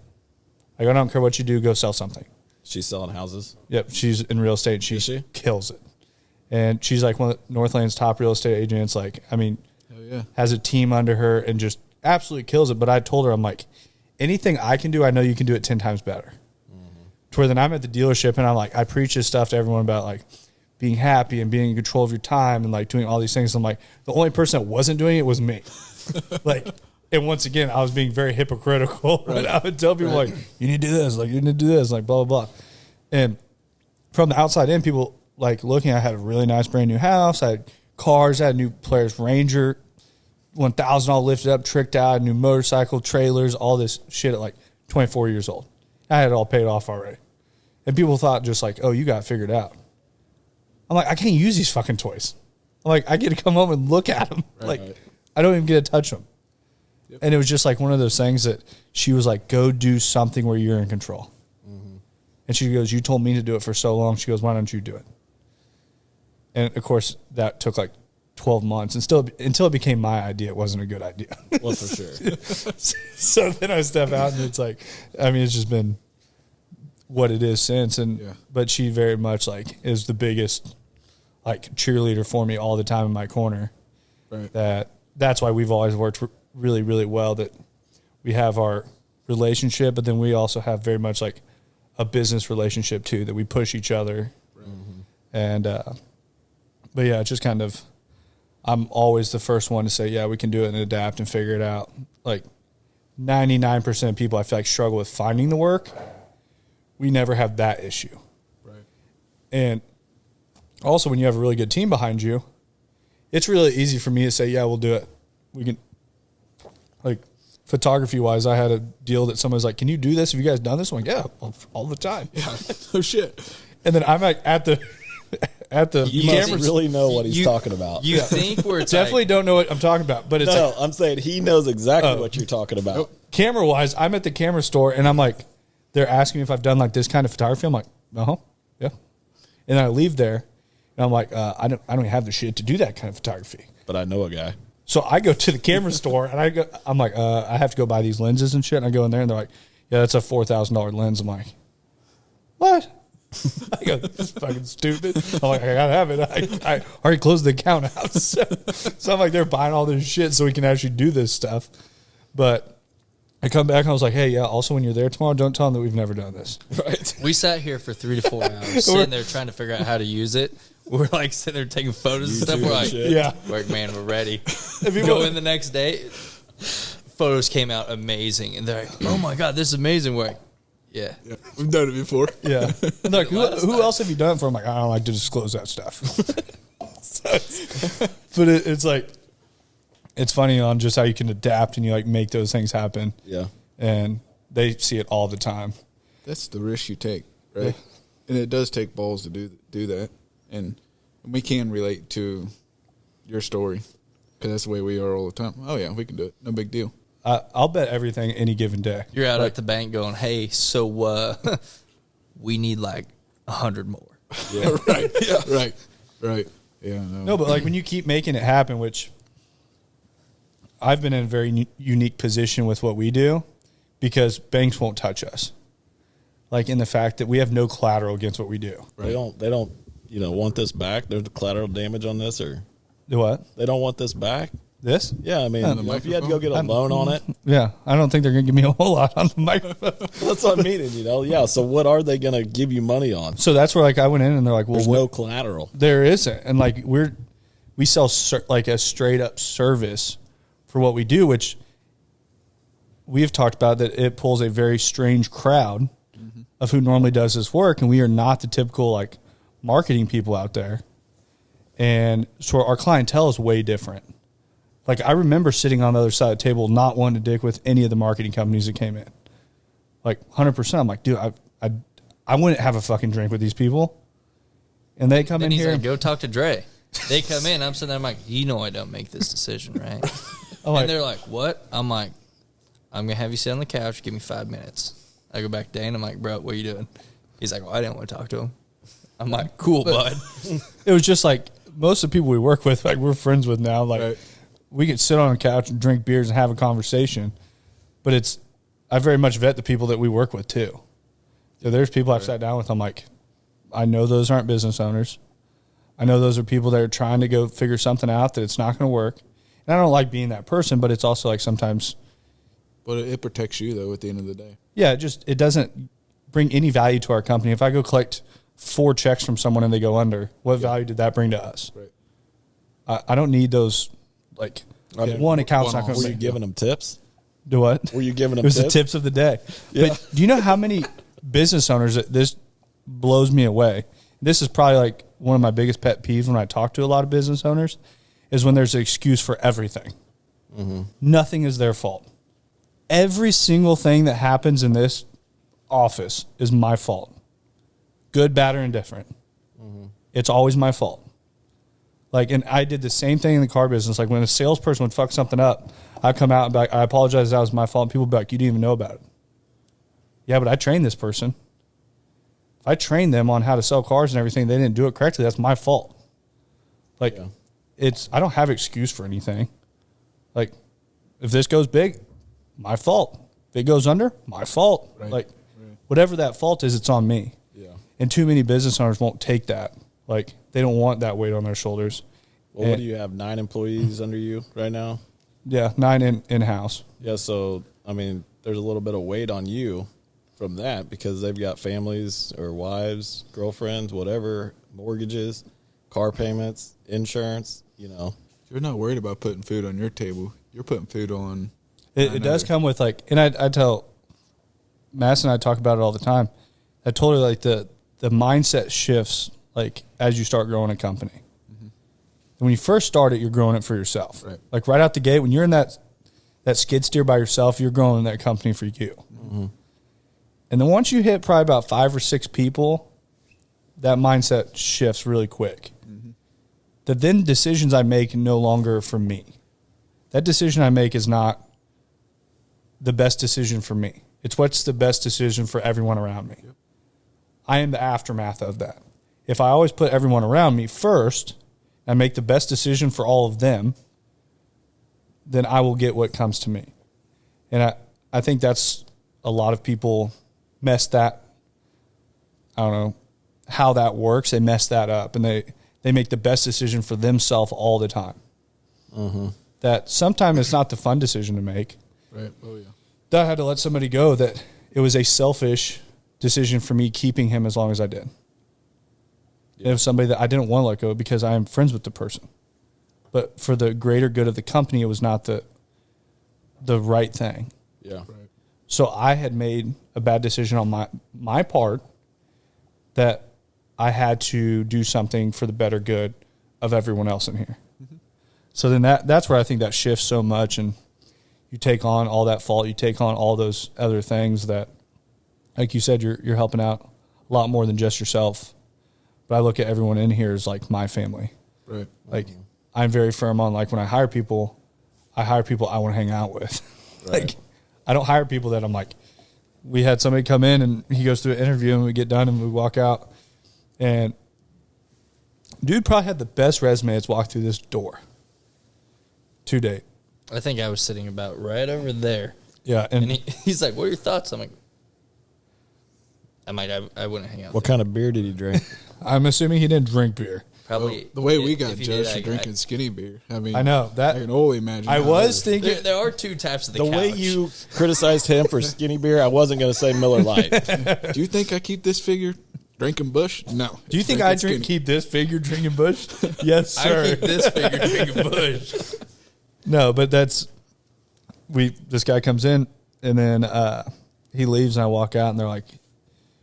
I go, I don't care what you do, go sell something. She's selling houses? Yep, she's in real estate. She kills it. And she's like one of Northland's top real estate agents. Like, I mean, hell yeah. Has a team under her and just absolutely kills it. But I told her, I'm like, anything I can do, I know you can do it 10 times better. Mm-hmm. To where then I'm at the dealership and I'm like, I preach this stuff to everyone about like being happy and being in control of your time and like doing all these things. I'm like, the only person that wasn't doing it was me. Like, and once again, I was being very hypocritical. Right. I would tell people like, you need to do this, like you need to do this, like blah, blah, blah. And from the outside in, people like looking, I had a really nice brand new house. I had cars, I had a new Polaris Ranger, 1000 all lifted up, tricked out, new motorcycle, trailers, all this shit at like 24 years old. I had it all paid off already. And people thought just like, oh, you got it figured out. I'm like, I can't use these fucking toys. I'm like, I get to come home and look at them. Right, like, I don't even get to touch them. Yep. And it was just like one of those things that she was like, go do something where you're in control. Mm-hmm. And she goes, you told me to do it for so long. She goes, why don't you do it? And, of course, that took like 12 months. And still, until it became my idea, it wasn't a good idea. Well, for sure. So then I step out, and it's like, I mean, it's just been what it is since. And But she very much, like, is the biggest, like, cheerleader for me all the time in my corner. Right. That's why we've always worked really, really well, that we have our relationship, but then we also have very much, like, a business relationship too, that we push each other. Mm-hmm. And but yeah, it's just kind of, I'm always the first one to say, yeah, we can do it and adapt and figure it out. Like 99% of people I feel like struggle with finding the work. We never have that issue. Right. And also when you have a really good team behind you, it's really easy for me to say, yeah, we'll do it. We can, like, photography wise, I had a deal that someone was like, can you do this? Have you guys done this? I'm like, yeah, all the time. Yeah. Oh shit. And then I'm like at the you camera. Must really know what he's talking about. You think we're definitely don't know what I'm talking about, but it's no, I'm saying he knows exactly what you're talking about. Camera wise, I'm at the camera store and I'm like, they're asking me if I've done like this kind of photography. I'm like, yeah. And then I leave there and I'm like, I don't even have the shit to do that kind of photography. But I know a guy. So I go to the camera store and I'm like, I have to go buy these lenses and shit. And I go in there and they're like, yeah, that's a $4,000 lens. I'm like, what? I go, this is fucking stupid. I'm like, I gotta have it. I already closed the account out. So I'm like, they're buying all this shit so we can actually do this stuff. But I come back and I was like, hey, yeah, also when you're there tomorrow, don't tell them that we've never done this. Right. We sat here for 3 to 4 hours sitting there trying to figure out how to use it. We're like sitting there taking photos and stuff. We're like, yeah, work, man, we're ready. Go in the next day. Photos came out amazing. And they're like, oh my God, this is amazing work. Yeah. We've done it before. Yeah. And like, who else have you done it for? I'm like, I don't like to disclose that stuff. But it's like, it's funny on just how you can adapt and you like make those things happen. Yeah. And they see it all the time. That's the risk you take, right? Yeah. And it does take balls to do that. And we can relate to your story because that's the way we are all the time. Oh, yeah, we can do it. No big deal. I'll bet everything any given day. You're out at the bank going, hey, so we need like 100 more. Yeah, right. Yeah, right. Yeah, no, but like when you keep making it happen, which I've been in a very unique position with what we do because banks won't touch us. Like in the fact that we have no collateral against what we do. Right. They don't. Want this back? There's collateral damage on this, or the what? They don't want this back. This? Yeah, I mean, if you had to go get a loan on it, yeah, I don't think they're going to give me a whole lot on the microphone. That's what I'm meaning, Yeah, so what are they going to give you money on? So that's where like I went in and they're like, well, there's no collateral. There isn't, and like we sell like a straight up service for what we do, which we have talked about that it pulls a very strange crowd of who normally does this work, and we are not the typical like marketing people out there. And so our clientele is way different. Like I remember sitting on the other side of the table not wanting to dick with any of the marketing companies that came in. Like 100%. I'm like, dude, I wouldn't have a fucking drink with these people. And they come in here. Like, go talk to Dre. They come in. I'm sitting there. I'm like, I don't make this decision, right? And they're like, what? I'm like, I'm going to have you sit on the couch. Give me 5 minutes. I go back to Dane. I'm like, bro, what are you doing? He's like, well, I didn't want to talk to him. I'm like, cool, bud. It was just like most of the people we work with, like we're friends with now. Like we could sit on a couch and drink beers and have a conversation. But I very much vet the people that we work with too. So there's people I've sat down with. I'm like, I know those aren't business owners. I know those are people that are trying to go figure something out that it's not going to work. And I don't like being that person, but it's also like sometimes. But it protects you though at the end of the day. Yeah, it doesn't bring any value to our company. If I go collect 4 checks from someone and they go under, what value did that bring to us? Right. I don't need those, like, one account's not going to. Were you giving them tips? Do what? Were you giving them tips? It was tips? the tips of the day. Yeah. But do you know how many business owners that this blows me away? This is probably like one of my biggest pet peeves when I talk to a lot of business owners is when there's an excuse for everything. Mm-hmm. Nothing is their fault. Every single thing that happens in this office is my fault. Good, bad, or indifferent. Mm-hmm. It's always my fault. Like, and I did the same thing in the car business. Like, when a salesperson would fuck something up, I'd come out and be like, I apologize, that was my fault. And people would be like, you didn't even know about it. Yeah, but I trained this person. if I trained them on how to sell cars and everything, they didn't do it correctly, that's my fault. Like, I don't have excuse for anything. Like, if this goes big, my fault. If it goes under, my fault. Right. Like, whatever that fault is, it's on me. Yeah. And too many business owners won't take that. Like, they don't want that weight on their shoulders. Well, what do you have, 9 employees under you right now? Yeah, 9 in-house. Yeah, so, I mean, there's a little bit of weight on you from that because they've got families or wives, girlfriends, whatever, mortgages, car payments, insurance, you know. You're not worried about putting food on your table. You're putting food on. It does come with, like, and I tell Mass and I talk about it all the time. I told her, like, the mindset shifts, like, as you start growing a company. Mm-hmm. When you first start it, you're growing it for yourself. Right. Like, right out the gate, when you're in that skid steer by yourself, you're growing that company for you. Mm-hmm. And then once you hit probably about 5 or 6 people, that mindset shifts really quick. Mm-hmm. The then decisions I make no longer for me. That decision I make is not the best decision for me. It's what's the best decision for everyone around me. Yep. I am the aftermath of that. If I always put everyone around me first and make the best decision for all of them, then I will get what comes to me. And I think that's a lot of people mess that, I don't know how that works. They mess that up and they make the best decision for themselves all the time. Mm-hmm. That sometimes it's not the fun decision to make. Right. Oh, yeah. That I had to let somebody go, that it was a selfish decision for me keeping him as long as I did. Yeah. It was somebody that I didn't want to let go because I am friends with the person. But for the greater good of the company, it was not the right thing. Yeah. Right. So I had made a bad decision on my part that I had to do something for the better good of everyone else in here. Mm-hmm. So then that's where I think that shifts so much, and you take on all that fault, you take on all those other things that, like you said, you're helping out a lot more than just yourself. But I look at everyone in here as like my family. Right. Like, I'm very firm on, like, when I hire people I want to hang out with. Right. Like, I don't hire people that I'm like, we had somebody come in and he goes through an interview and we get done and we walk out. And dude probably had the best resume that's walked through this door to date. I think I was sitting about right over there. Yeah. And he's like, what are your thoughts? I'm like, I wouldn't hang out. What kind of beer did he drink? I'm assuming he didn't drink beer. Probably. Well, the way we got if he judged did, for drinking skinny beer. I mean, I know that. I can only imagine. I was thinking there are two types of the couch. way you criticized him for skinny beer, I wasn't going to say Miller Lite. Do you think I keep this figure drinking Bush? No. Do you think I keep this figure drinking Bush? Yes, sir. I keep this figure drinking Bush. No, but this guy comes in and then he leaves and I walk out and they're like,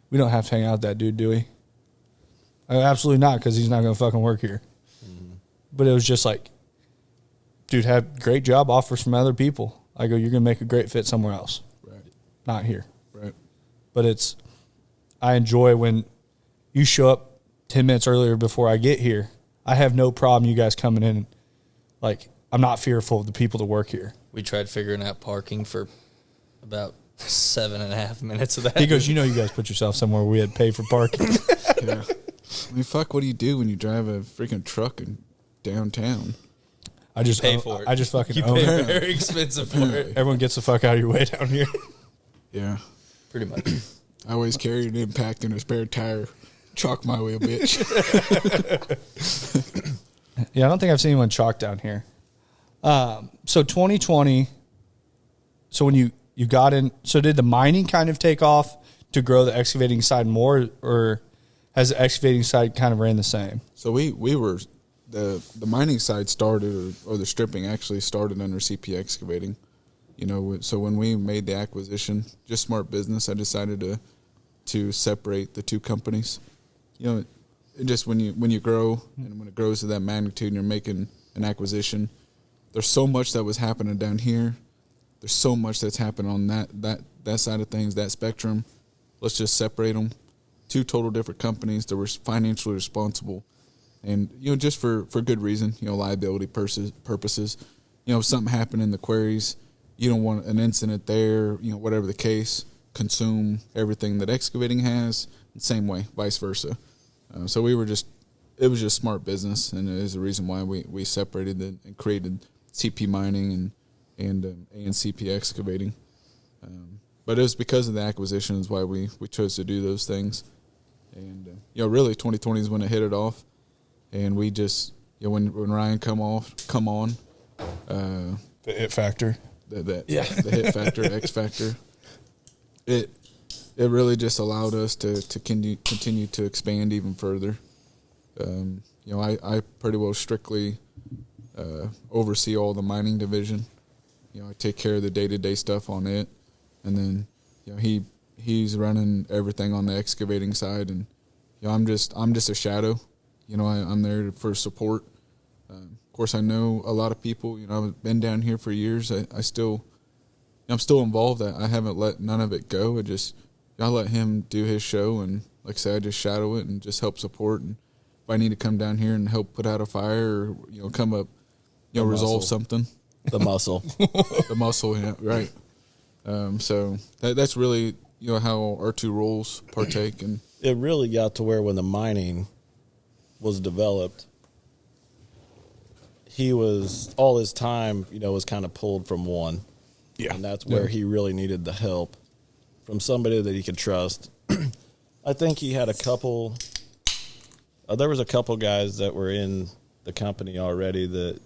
we don't have to hang out with that dude, do we? Absolutely not, because he's not going to fucking work here. Mm-hmm. But it was just like, dude, had great job offers from other people. I go, you're going to make a great fit somewhere else. Right. Not here. Right. But I enjoy when you show up 10 minutes earlier before I get here. I have no problem you guys coming in. Like, I'm not fearful of the people that work here. We tried figuring out parking for about 7.5 minutes of that. He goes, you know, you guys put yourself somewhere where we had to pay for parking. Yeah. I mean, fuck, what do you do when you drive a freaking truck in downtown? I just pay for it. I just fucking You own pay it. very expensive for it. Everyone gets the fuck out of your way down here. Yeah. Pretty much. I always carry an impact and a spare tire. Chalk my wheel, bitch. Yeah, I don't think I've seen anyone chalk down here. So 2020, so when you got in, so did the mining kind of take off to grow the excavating side more, or has the excavating side kind of ran the same? So we were, the mining side started, or the stripping actually started under CP Excavating. You know, so when we made the acquisition, just smart business, I decided to separate the two companies. You know, just when you grow, and when it grows to that magnitude and you're making an acquisition, there's so much that was happening down here. There's so much that's happened on that side of things, that spectrum. Let's just separate them. Two total different companies that were financially responsible, and you know, just for good reason. You know, liability purposes. You know, if something happened in the quarries, you don't want an incident there. You know, whatever the case, consume everything that excavating has. same way, vice versa. So it was just smart business, and it is the reason why we separated and created CP Mining and CP Excavating. But it was because of the acquisitions why we chose to do those things. And, really 2020 is when it hit it off. And we just, when Ryan come on, the it factor. The hit factor, X factor. It really just allowed us to continue to expand even further. I pretty well strictly oversee all the mining division. I take care of the day-to-day stuff on it, and then he's running everything on the excavating side, and I'm just a shadow. I'm there for support. Of course, I know a lot of people. I've been down here for years. I'm still involved. I haven't let none of it go. I let him do his show, and like I said, I just shadow it and just help support. And if I need to come down here and help put out a fire, or come up, resolve something. The muscle. The muscle, yeah, right. So that's really how our two roles partake. And it really got to where when the mining was developed, he was all his time, was kind of pulled from one. Yeah. And that's where he really needed the help from somebody that he could trust. I think he had a couple there was a couple guys that were in the company already that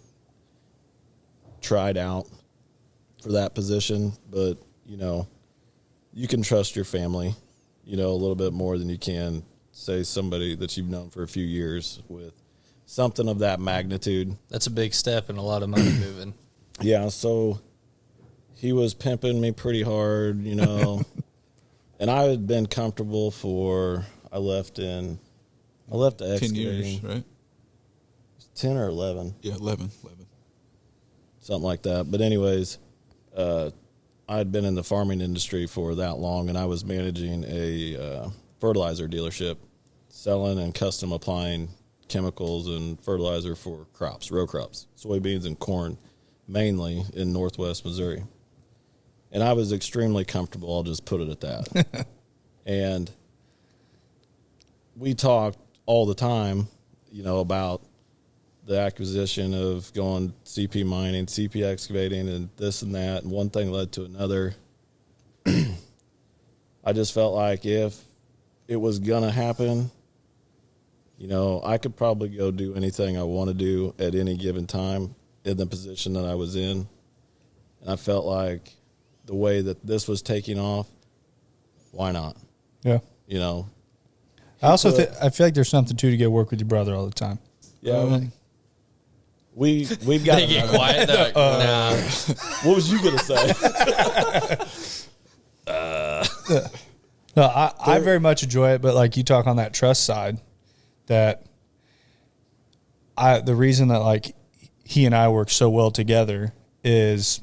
tried out for that position, but you can trust your family, a little bit more than you can say somebody that you've known for a few years with something of that magnitude. That's a big step and a lot of money moving. Yeah, so he was pimping me pretty hard, and I had been comfortable I left the 10 excavating. years, right? 10 or 11. Yeah, 11. Something like that. But anyways, I had been in the farming industry for that long, and I was managing a fertilizer dealership, selling and custom applying chemicals and fertilizer for crops, row crops, soybeans and corn, mainly in northwest Missouri. And I was extremely comfortable. I'll just put it at that. And we talked all the time, about the acquisition of going CP Mining, CP Excavating, and this and that, and one thing led to another. I just felt like if it was going to happen, I could probably go do anything I want to do at any given time in the position that I was in. And I felt like the way that this was taking off, why not? Yeah. I also I feel like there's something to get work with your brother all the time. Yeah. We've got They get quiet. They're like, nah. What was you gonna say? No, I very much enjoy it, but like you talk on that trust side, that the reason that like he and I work so well together is,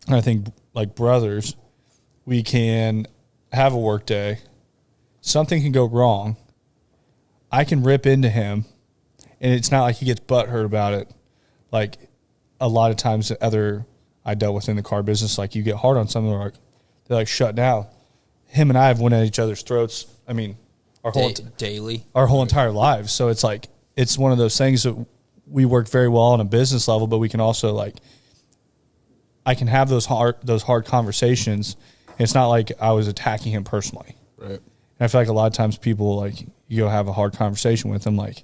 I think like brothers, we can have a work day, something can go wrong, I can rip into him, and it's not like he gets butthurt about it. Like a lot of times I dealt with in the car business, like you get hard on something, they're like shut down. Him and I have went at each other's throats. I mean, our whole entire lives. So it's like, it's one of those things that we work very well on a business level, but we can also like, I can have those hard conversations. It's not like I was attacking him personally. Right. And I feel like a lot of times people, like, you go have a hard conversation with them. Like,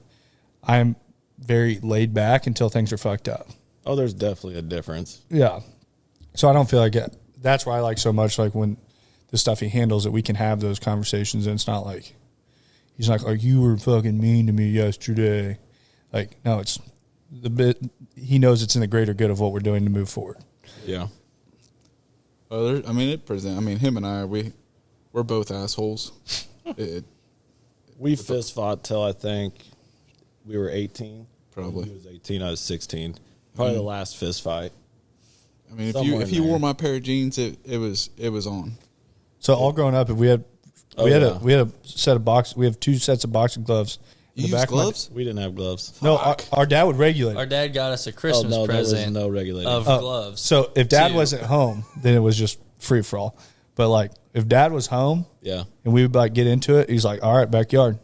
I'm very laid back until things are fucked up. Oh, there's definitely a difference. Yeah. So I don't feel like it. That's why I like so much, like, when the stuff he handles, that we can have those conversations, and it's not like, he's not like, you were fucking mean to me yesterday. Like, no, it's he knows it's in the greater good of what we're doing to move forward. Yeah. Well, him and I, we're both assholes. We fist fought till I think we were 18. Probably. He was 18, I was 16. Probably the last fist fight. I mean, if you wore my pair of jeans, it was on. So all growing up, if we had a set of we have 2 sets of boxing gloves. You use gloves? We didn't have gloves. No, our dad would regulate. Our dad got us a Christmas present there was no regulating. of gloves. So if dad wasn't home, then it was just free for all. But like if Dad was home, Yeah. and we would like get into it, he's like, all right, backyard.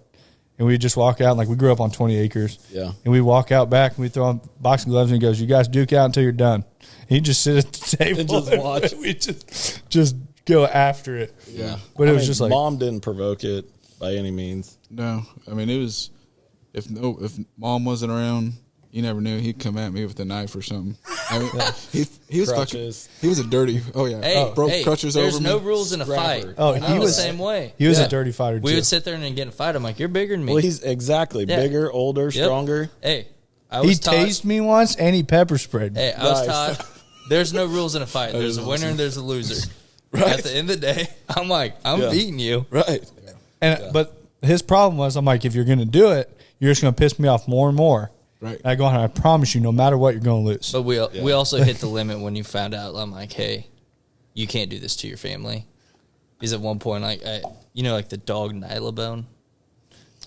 And we'd just walk out, and like we grew up on 20 acres. Yeah. And we'd walk out back, and we'd throw on boxing gloves, and he goes, you guys duke out until you're done. And he'd just sit at the table And just watch. We just go after it. Yeah. But it was just like, Mom didn't provoke it by any means. No, I mean, it was if Mom wasn't around, you never knew he'd come at me with a knife or something. I mean, he was Crutches. fucking. He was a dirty. Oh yeah, Hey, broke hey, crutches there's over no me. rules in a fight. Scrapper. Oh, And he I'm was- the same way. he was Yeah. a dirty fighter, We too. would sit there and get in a fight. I'm like, you're bigger than me. Well, he's exactly Yeah. bigger, older, Yep. stronger. Hey, I He was taught. tased me once, and he pepper sprayed me. Hey, I was Nice. taught. There's no rules in a fight. There's a winner and there's a loser. At the end of the day, I'm like, I'm Yeah. beating you. Right. But his problem was, I'm like, if you're going to do it, you're just going to piss me off more and more. Right. And I go on, I promise you, no matter what, you're going to lose. But we also hit the limit when you found out. I'm like, hey, you can't do this to your family. Because at one point, like, like the dog Nylabone.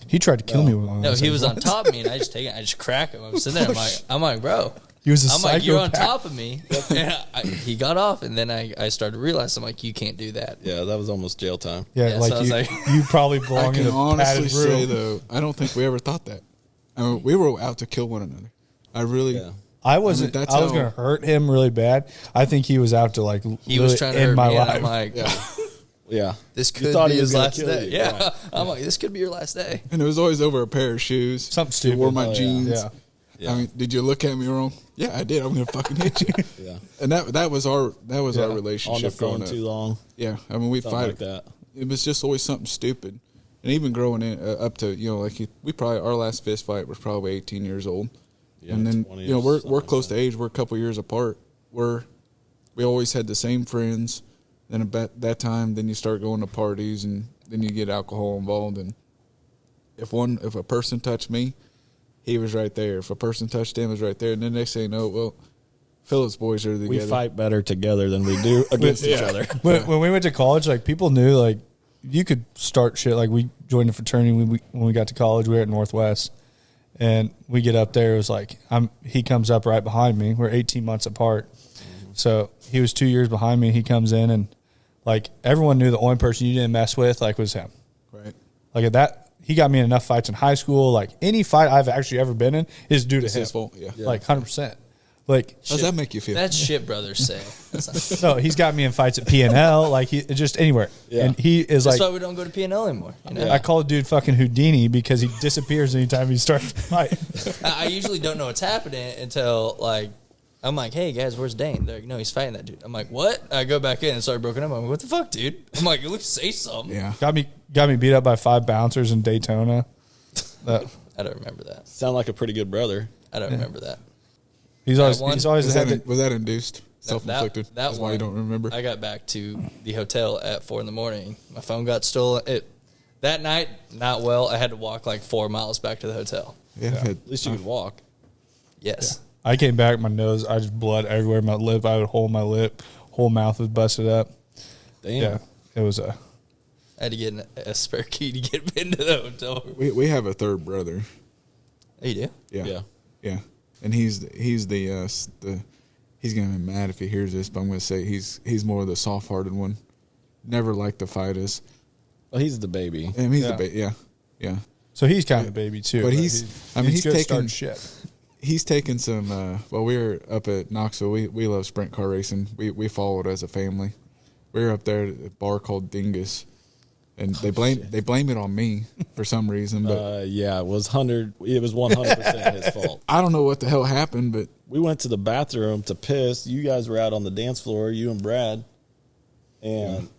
He tried to kill me. With one. No, he was on top of me, and I just crack him. I'm sitting there. I'm like, bro. He was a I'm like, you're on psychopath. top of me. And he got off, and then I started to realize, I'm like, you can't do that. Yeah, that was almost jail time. Yeah, Yeah, like, so I was you, like- you probably I belong in can a honestly padded room. say though, I don't think we ever thought that. I mean, we were out to kill one another. I really. Yeah. I wasn't. that's I was how- going to hurt him really bad. I think he was out to like. He was trying to end hurt my me, and life. I'm like, Yeah. this You could thought be he was his gonna last kill day. you. Yeah. Yeah. I'm like, this could be your last day. And it was always over a pair of shoes. Something He stupid. wore my Oh, yeah. jeans. Yeah. Yeah. I mean, did you look at me wrong? Yeah, I did. I'm gonna fucking hit you. Yeah. And that was our Yeah. our On the relationship phone growing up. too long. Yeah, I mean we'd Something fight like that. It was just always something stupid, and even growing in up to we probably our last fist fight was probably 18 years old, Yeah, and then 20 we're something like close that. to age. We're a couple years apart. We always had the same friends. Then about that time, then you start going to parties, and then you get alcohol involved. And if a person touched me, he was right there. If a person touched him, he was right there. And then they say, no, well, Phillips boys are together. We fight better together than we do against each other. When we went to college, like people knew, like you could start shit. Like we joined a fraternity when we got to college. We were at Northwest, and we get up there. It was like he comes up right behind me. We're 18 months apart, so he was 2 years behind me. He comes in, and like everyone knew the only person you didn't mess with like was him. Right. Like at that, he got me in enough fights in high school. Like any fight I've actually ever been in is due to It's him. his fault. Yeah. Like 100%. Like How's that make you feel? That's shit brothers say. That's no, he's got me in fights at P&L. Like he just anywhere, Yeah. and he is like. why we don't go to P&L anymore. You know? I call the dude fucking Houdini because he disappears anytime he starts to fight. I usually don't know what's happening until like I'm like, hey guys, where's Dane? They're like, no, he's fighting that dude. I'm like, what? I go back in and start broken up. I'm like, what the fuck, dude? I'm like, at least say something. Yeah. Got me beat up by 5 bouncers in Daytona. I don't remember that. Sound like a pretty good brother. I don't remember that. He's always one- he's always Was had that, was that induced? That- Self-inflicted? That That's why you one, don't remember? I got back to the hotel at 4 a.m. My phone got stolen. That night, not well. I had to walk like 4 miles back to the hotel. Yeah. At least you could walk. Yes. I came back, my nose, I just blood everywhere. My lip, I had a hole in my lip, whole mouth was busted up. Damn. Yeah, it was a. I had to get a spare key to get into the hotel room. We have a third brother. Oh, you do? Yeah. Yeah. Yeah. And he's the he's gonna be mad if he hears this, but I'm gonna say he's more of the soft hearted one. Never liked to fight us. Well, he's the baby. And he's Yeah. the yeah. Yeah. So he's kind of a baby too. But he's good taking starting shit. He's taken some well, we were up at Knoxville, we love sprint car racing. We followed as a family. We were up there at a bar called Dingus. And they blame it on me for some reason, but Yeah, it was 100% his fault. I don't know what the hell happened, but We went to the bathroom to piss. You guys were out on the dance floor, you and Brad. And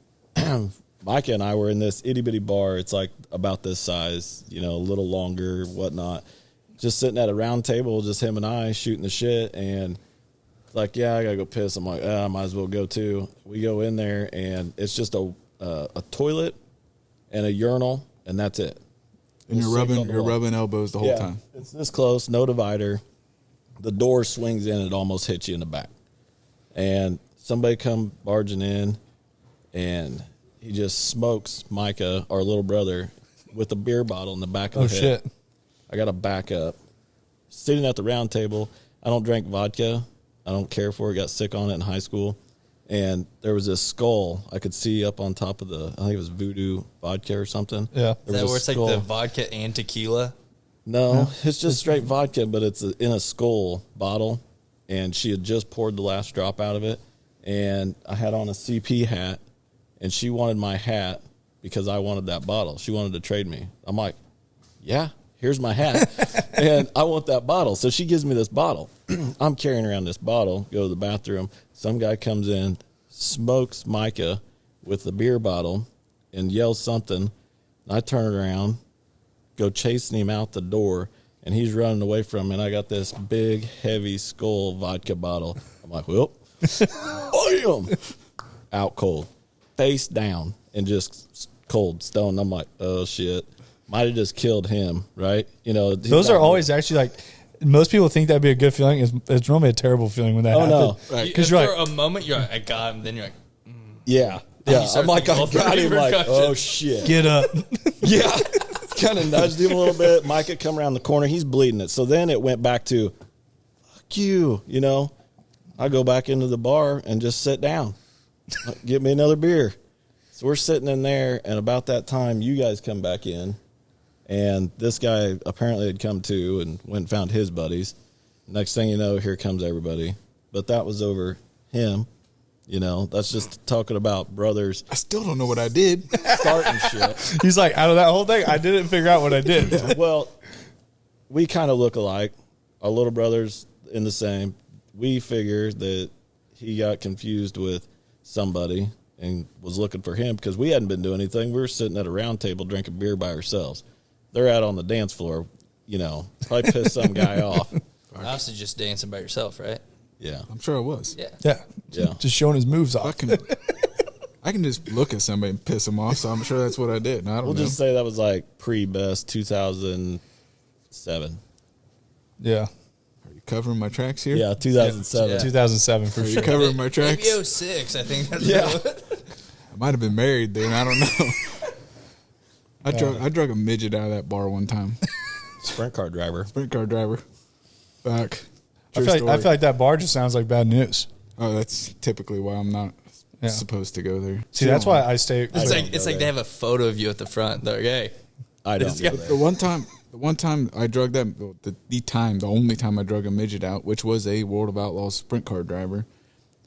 Micah and I were in this itty bitty bar. It's like about this size, a little longer, whatnot. Just sitting at a round table, just him and I shooting the shit. And like, yeah, I gotta go piss. I'm like, I might as well go too. We go in there, and it's just a toilet and a urinal, and that's it. and Just sitting on the wall. rubbing elbows the whole time. It's this close, no divider. The door swings in, it almost hits you in the back. And somebody come barging in, and he just smokes Micah, our little brother, with a beer bottle in the back of Oh the head. shit! I got to back up. Sitting at the round table, I don't drink vodka. I don't care for it. Got sick on it in high school. and there was this skull I could see up on top of I think it was Voodoo vodka or something. Yeah. Is that where it's like the vodka and tequila? No, it's just straight vodka, but it's in a skull bottle, and she had just poured the last drop out of it, and I had on a CP hat, and she wanted my hat because I wanted that bottle. She wanted to trade me. I'm like, yeah, here's my hat, and I want that bottle. So she gives me this bottle. I'm carrying around this bottle, go to the bathroom. Some guy comes in, smokes Micah with the beer bottle, and yells something. I turn around, go chasing him out the door, and he's running away from me, and I got this big, heavy skull vodka bottle. I'm like, well, bam! Out cold, face down, and just cold, stone. I'm like, oh, shit. Might have just killed him, right? You know, those are always actually like, most people think that'd be a good feeling. It's normally a terrible feeling when that happens. No. Because you're like, for a moment, you're like, I got him. Then you're like, yeah. I'm like, I got him. Like, oh, shit. Get up. Yeah. Kind of nudged him a little bit. Micah come around the corner. He's bleeding it. So then it went back to, fuck you, you know. I go back into the bar and just sit down. Get me another beer. So we're sitting in there, and about that time, you guys come back in. And this guy apparently had come to and went and found his buddies. Next thing you know, here comes everybody. But that was over him. You know, that's just talking about brothers. I still don't know what I did. Starting shit. He's like, out of that whole thing, I didn't figure out what I did. Well, we kind of look alike. Our little brother's in the same. We figured that he got confused with somebody and was looking for him because we hadn't been doing anything. We were sitting at a round table drinking beer by ourselves. They're out on the dance floor, you know, probably pissed some guy off. Obviously just dancing by yourself, right? Yeah. I'm sure I was. Yeah. Just showing his moves off. I can just look at somebody and piss them off, so I'm sure that's what I did. I don't know. Just say that was like pre-best 2007. Yeah. Are you covering my tracks here? Yeah, 2007. Yeah. 2007 for Are you sure. covering my tracks? Maybe 06, I think. That's I might have been married then. I don't know. I drug a midget out of that bar one time. Sprint car driver. Sprint car driver. Back. I feel like that bar just sounds like bad news. Oh, that's typically why I'm not supposed to go there. See, that's why I stay. It's like they have a photo of you at the front. They're like, hey. I don't go there. The one time I drug the only time I drug a midget out, which was a World of Outlaws sprint car driver.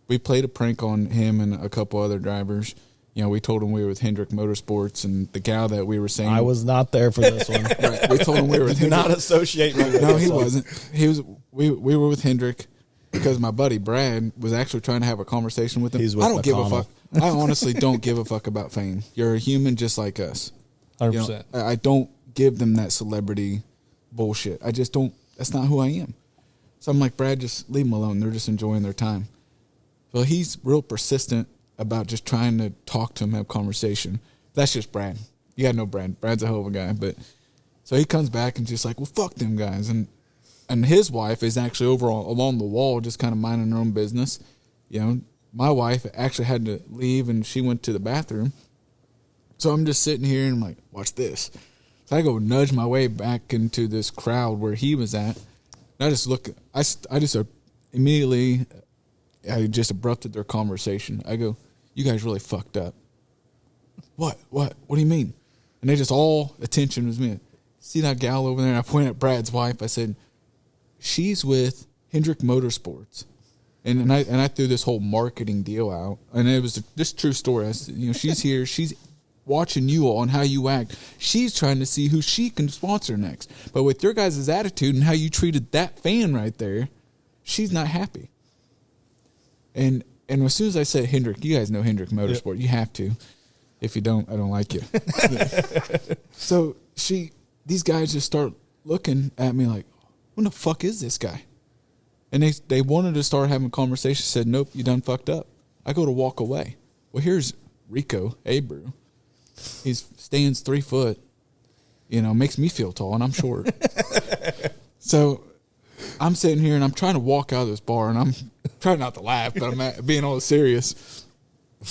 We played a prank on him and a couple other drivers. You know, we told him we were with Hendrick Motorsports, and the gal that we were saying I was not there for this one. Right, we told him we were with Do Hendrick. not associate me with No, this he one. wasn't. He was. We were with Hendrick because my buddy Brad was actually trying to have a conversation with him. He's with I don't give a McConnell. fuck. I honestly don't give a fuck about fame. You're a human just like us. 100%. You know, I don't give them that celebrity bullshit. I just don't. That's not who I am. So I'm like, Brad, just leave them alone. They're just enjoying their time. Well, he's real persistent about just trying to talk to him, have conversation. That's just Brad. You got to know Brad. Brad's a hell of a guy. But so he comes back and just like, well, fuck them guys. And his wife is actually over along the wall, just kind of minding her own business. You know, my wife actually had to leave and she went to the bathroom. So I'm just sitting here and I'm like, watch this. So I go nudge my way back into this crowd where he was at. And I just look, I just immediately, I just abrupted their conversation. I go, you guys really fucked up. What do you mean? And they just all attention was me. See that gal over there? And I pointed at Brad's wife. I said, she's with Hendrick Motorsports. And I threw this whole marketing deal out. And it was just true story. I said, you know, she's here. She's watching you all and how you act. She's trying to see who she can sponsor next. But with your guys' attitude and how you treated that fan right there, she's not happy. And as soon as I said Hendrick, you guys know Hendrick Motorsport. Yep. You have to. If you don't, I don't like you. So these guys just start looking at me like, what the fuck is this guy? And they wanted to start having a conversation. Said, nope, you done fucked up. I go to walk away. Well, here's Rico Abreu. He stands 3 foot. You know, makes me feel tall, and I'm short. So I'm sitting here, and I'm trying to walk out of this bar, and I'm trying not to laugh, but I'm being all serious.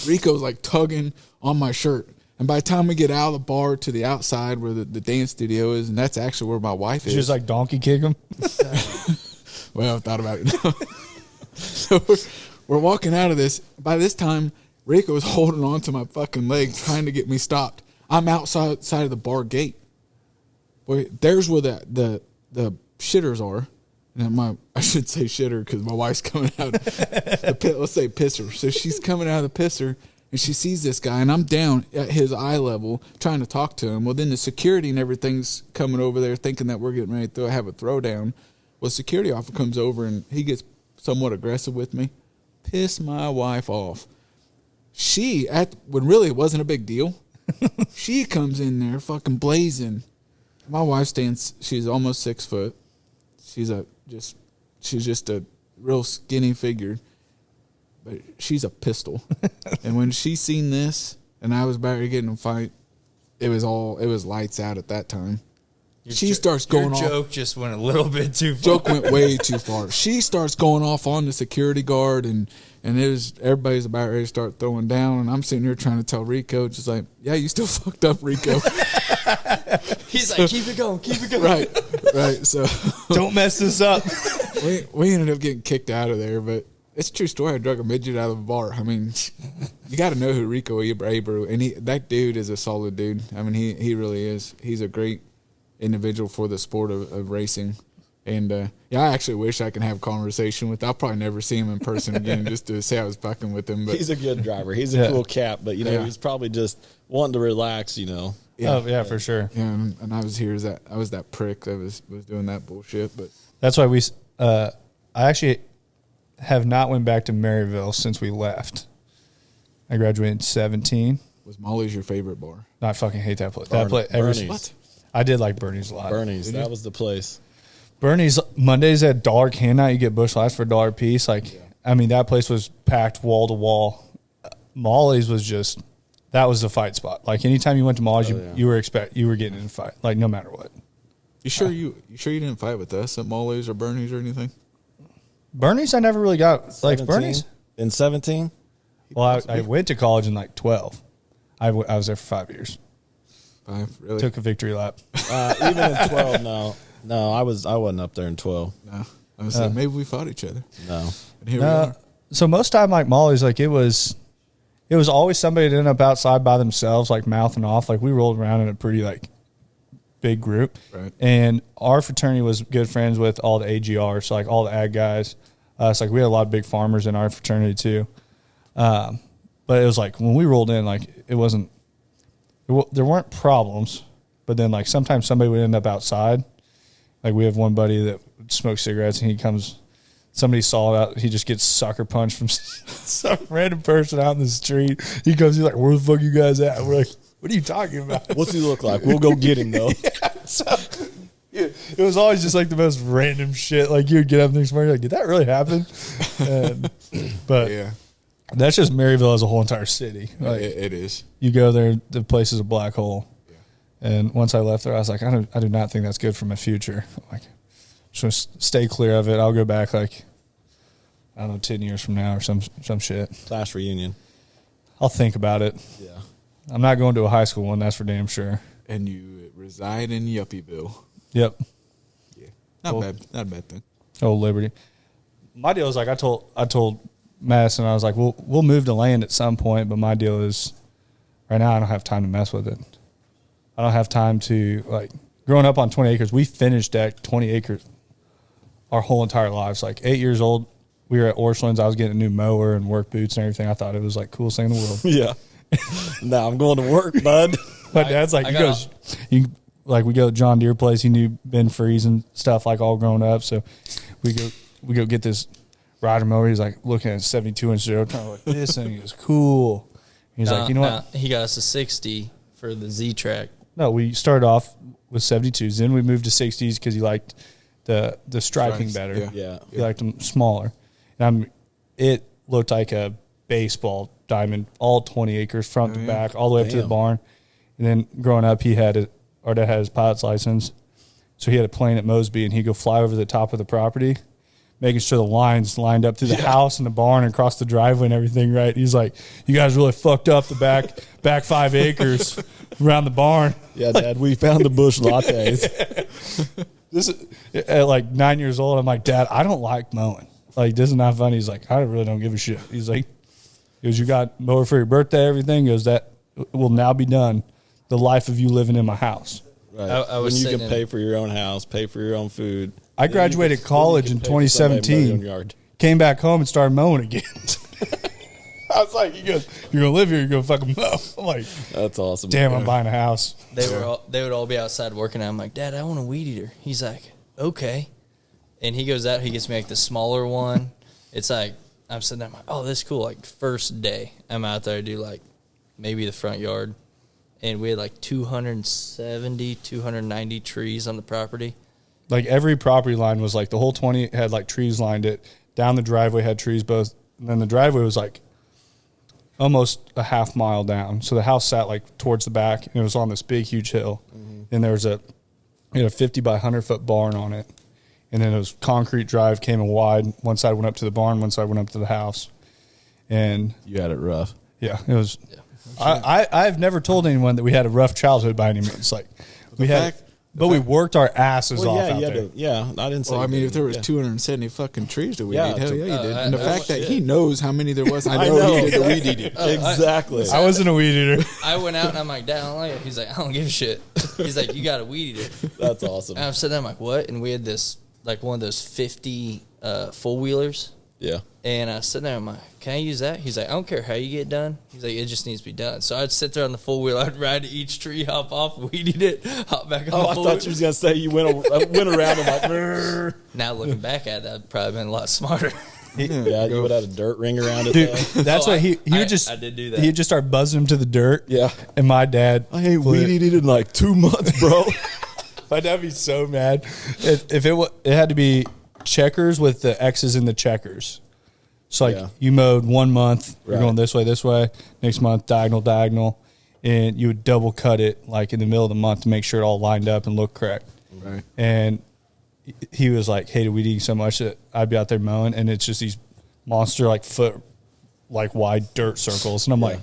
Rico's like tugging on my shirt. And by the time we get out of the bar to the outside where the dance studio is, and that's actually where my wife is. Just like donkey kick him. Well, I thought about it. So we're walking out of this. By this time, Rico was holding on to my fucking leg, trying to get me stopped. I'm outside of the bar gate. Boy, there's where the shitters are. And I should say shitter because my wife's coming out. Let's say pisser. So she's coming out of the pisser, and she sees this guy, and I'm down at his eye level trying to talk to him. Well, then the security and everything's coming over there thinking that we're getting ready to have a throwdown. Well, security officer comes over, and he gets somewhat aggressive with me. Piss my wife off. When really it wasn't a big deal, she comes in there fucking blazing. My wife she's almost 6 foot. She's just a real skinny figure, but she's a pistol. And when she seen this, and I was about to get in a fight, it was lights out at that time. She starts going off. Your joke just went a little bit too far. Joke went way too far. She starts going off on the security guard, and everybody's about ready to start throwing down, and I'm sitting here trying to tell Rico, just like, yeah, you still fucked up, Rico. He's like, keep it going. Right. So don't mess this up. we ended up getting kicked out of there, but it's a true story. I drug a midget out of a bar. I mean, you got to know who Rico Abreu, and that dude is a solid dude. I mean, he really is. He's a great individual for the sport of racing. And I actually wish I could have a conversation with. I'll probably never see him in person again, just to say I was fucking with him. But he's a good driver. He's a cool cap, but he's probably just wanting to relax. Yeah. Oh yeah, for sure. Yeah, and I was I was that prick that was doing that bullshit. But that's why I actually have not went back to Maryville since we left. I graduated in 2017. Was Molly's your favorite bar? No, I fucking hate that place. Bernie's. I did like Bernie's a lot. Bernie's, that was the place. Bernie's Mondays at $1 can night. You get Busch Lights for $1 a piece. I mean, that place was packed wall to wall. Molly's was just, that was the fight spot. Like anytime you went to Molly's, you were getting in a fight. Like no matter what. You sure you didn't fight with us at Molly's or Bernie's or anything? Bernie's, I never really got 17? Bernie's in 17. Well, I went to college in 12. I was there for 5 years. 5, really? Took a victory lap. Even in 12, no, I wasn't up there in 12. No, I was like, maybe we fought each other. No, and here we are. So most time, Molly's, it was always somebody that ended up outside by themselves, mouthing off. We rolled around in a pretty big group, right? And our fraternity was good friends with all the AGRs, so all the ag guys. So we had a lot of big farmers in our fraternity too. But it was when we rolled in, it wasn't. There weren't problems, but then sometimes somebody would end up outside. We have one buddy that smokes cigarettes, and somebody saw it out. He just gets sucker punched from some random person out in the street. He comes, he's like, "Where the fuck you guys at?" We're like, "What are you talking about?" What's he look like? We'll go get him though. It was always just the most random shit. You would get up the next morning, did that really happen? But yeah. That's just Maryville as a whole entire city. It is. You go there, the place is a black hole. Yeah. And once I left there, I was like, I do not think that's good for my future. Just want to stay clear of it. I'll go back I don't know, 10 years from now or some shit. Class reunion. I'll think about it. Yeah. I'm not going to a high school one, that's for damn sure. And you reside in Yuppieville. Yep. Yeah. Not a bad thing. Oh, Liberty. My deal is I told Madison, I was like, we'll move to land at some point, but my deal is right now I don't have time to mess with it. I don't have time to, growing up on 20 acres, we finished at 20 acres our whole entire lives. 8 years old, we were at Orchlands. I was getting a new mower and work boots and everything. I thought it was coolest thing in the world. Yeah. Now I'm going to work, bud. My dad's we go to John Deere place. He knew Ben Freeze and stuff all growing up. So we go get this rider mower. He's looking at 72-inch zero turn. This thing is cool. He's you know what? He got us a 60 for the Z-Track. No, we started off with 72s. Then we moved to 60s because he liked the striping better. Yeah. He liked them smaller. And it looked like a baseball diamond, all 20 acres, front to back, all the way up to the barn. And then growing up, our dad had his pilot's license. So he had a plane at Mosby, and he'd go fly over the top of the property, making sure the lines lined up through the house and the barn and across the driveway and everything, right? He's like, you guys really fucked up the back 5 acres around the barn. Yeah, Dad, we found the Busch lattes. This is at 9 years old. I'm like, Dad, I don't like mowing. like, this is not funny. He's like, I really don't give a shit. He's like, because you got mower for your birthday, everything. Goes, that will now be done. The life of you living in my house. Right. I was when you can pay for your own house, pay for your own food. I graduated college in 2017. Came back home and started mowing again. I was like, you're gonna live here, you're gonna fucking mow. I'm like, that's awesome. Damn, I'm buying a house. They would all be outside working. I'm like, Dad, I want a weed eater. He's like, okay. And he goes out, he gets me like the smaller one. It's like, I'm sitting there, I'm like, oh, this is cool. Like, first day, I'm out there to do like maybe the front yard. And we had like 270, 290 trees on the property. Like, every property line was like, the whole 20 had like trees lined it. Down the driveway had trees both. And then the driveway was like almost a half mile down. So the house sat like towards the back, and it was on this big, huge hill. Mm-hmm. And there was a 50 by 100 foot barn on it. And then it was concrete drive, came in wide. One side went up to the barn, one side went up to the house. And you had it rough. Yeah, it was. Yeah. I've never told anyone that we had a rough childhood by any means. Like, we worked our asses off out there. I didn't say. Well, I mean, if there was 270 fucking trees to weed eat, hell yeah, you did. And the fact that he knows how many there was, I know he did the weed eating. Exactly. I wasn't a weed eater. I went out and I'm like, Dad, I don't like it. He's like, I don't give a shit. He's like, you got a weed eater. That's awesome. And I'm sitting there, I'm like, what? And we had this, like, one of those 50 four wheelers. Yeah. And I was sitting there, I'm like, can I use that? He's like, I don't care how you get done. He's like, it just needs to be done. So I'd sit there on the four wheel, I'd ride to each tree, hop off, weed eat it, hop back on the I thought you was going to say you went around and like, Rrr. Now looking back at it, I'd probably been a lot smarter. Yeah, you would have had a dirt ring around it. Dude, that's what he would just. I did do that. He'd just start buzzing him to the dirt. Yeah. And my dad. I ain't weed eating in like 2 months, bro. My dad would be so mad. If it had to be checkers with the X's in the checkers. So, like, you mowed 1 month, you're going this way. Next month, diagonal. And you would double cut it, like, in the middle of the month to make sure it all lined up and looked correct. Right. And he was like, hated weed eating so much that I'd be out there mowing, and it's just these monster, like, foot, like, wide dirt circles. And I'm like,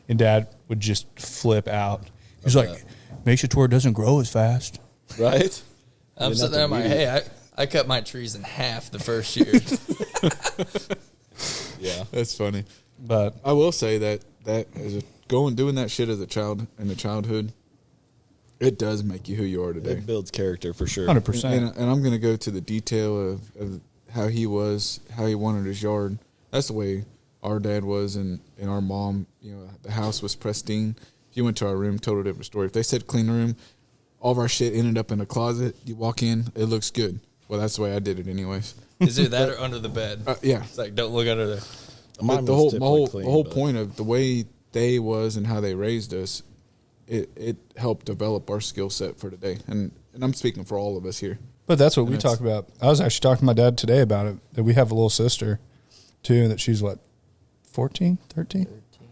and Dad would just flip out. He's like, make sure to where it doesn't grow as fast. Right? I'm sitting there, I'm like, hey, I cut my trees in half the first year. Yeah, that's funny. But I will say that doing that shit as a child in the childhood, it does make you who you are today. It builds character for sure. 100%. And I'm going to go to the detail of how he wanted his yard. That's the way our dad was, and our mom. You know, the house was pristine. If you went to our room, total different story. If they said clean room, all of our shit ended up in a closet. You walk in, it looks good. Well, that's the way I did it, anyways. Is it that or under the bed? Yeah, it's like don't look under there. But the whole point of the way they was and how they raised us, it helped develop our skill set for today. And I'm speaking for all of us here. But that's what we talk about. I was actually talking to my dad today about it, that we have a little sister, too, that she's, what, 14, 13?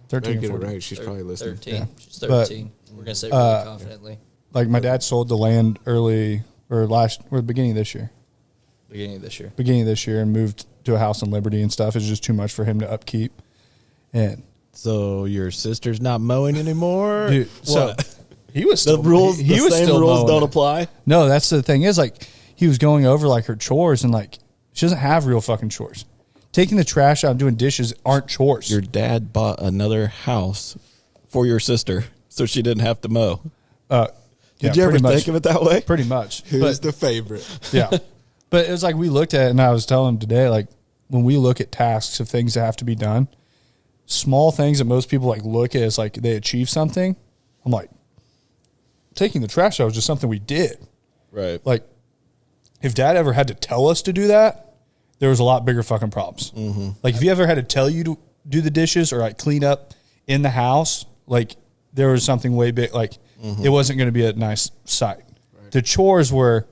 13 get or 14. It right. She's probably listening. 13. Yeah. She's 13. But, we're going to say really confidently. Like, my dad sold the land early, or the beginning of this year. Beginning of this year, and moved to a house in Liberty and stuff. It's just too much for him to upkeep. And so your sister's not mowing anymore? Dude, so he was still the rules. He was same still rules mowing. Don't apply. No, that's the thing is, like, he was going over like her chores, and like she doesn't have real fucking chores. Taking the trash out and doing dishes aren't chores. Your dad bought another house for your sister, so she didn't have to mow. Did you ever think of it that way? Pretty much. Who's the favorite? Yeah. But it was like we looked at it, and I was telling him today, like, when we look at tasks of things that have to be done, small things that most people like look at as like they achieve something, I'm like, taking the trash out was just something we did. Right. Like, if Dad ever had to tell us to do that, there was a lot bigger fucking problems. Mm-hmm. Like, if he ever had to tell you to do the dishes or like clean up in the house, like, there was something way big. Like, it wasn't going to be a nice sight. Right. The chores were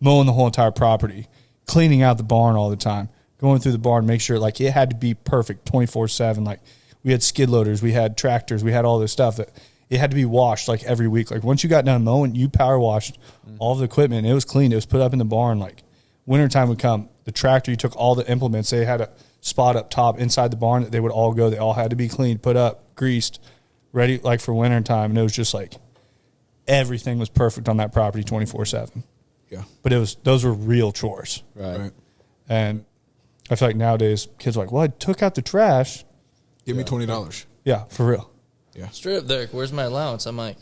mowing the whole entire property, cleaning out the barn all the time, going through the barn, make sure, like, it had to be perfect 24/7. Like, we had skid loaders, we had tractors, we had all this stuff that it had to be washed like every week. Like, once you got done mowing, you power washed all of the equipment. It was clean. It was put up in the barn. Like, wintertime would come. The tractor, you took all the implements. They had a spot up top inside the barn that they would all go. They all had to be cleaned, put up, greased, ready, like, for wintertime. And it was just like everything was perfect on that property 24/7. Yeah. But those were real chores. Right. And I feel like nowadays kids are like, well, I took out the trash. Give me $20. Yeah, for real. Yeah. Straight up, Derek, where's my allowance? I'm like,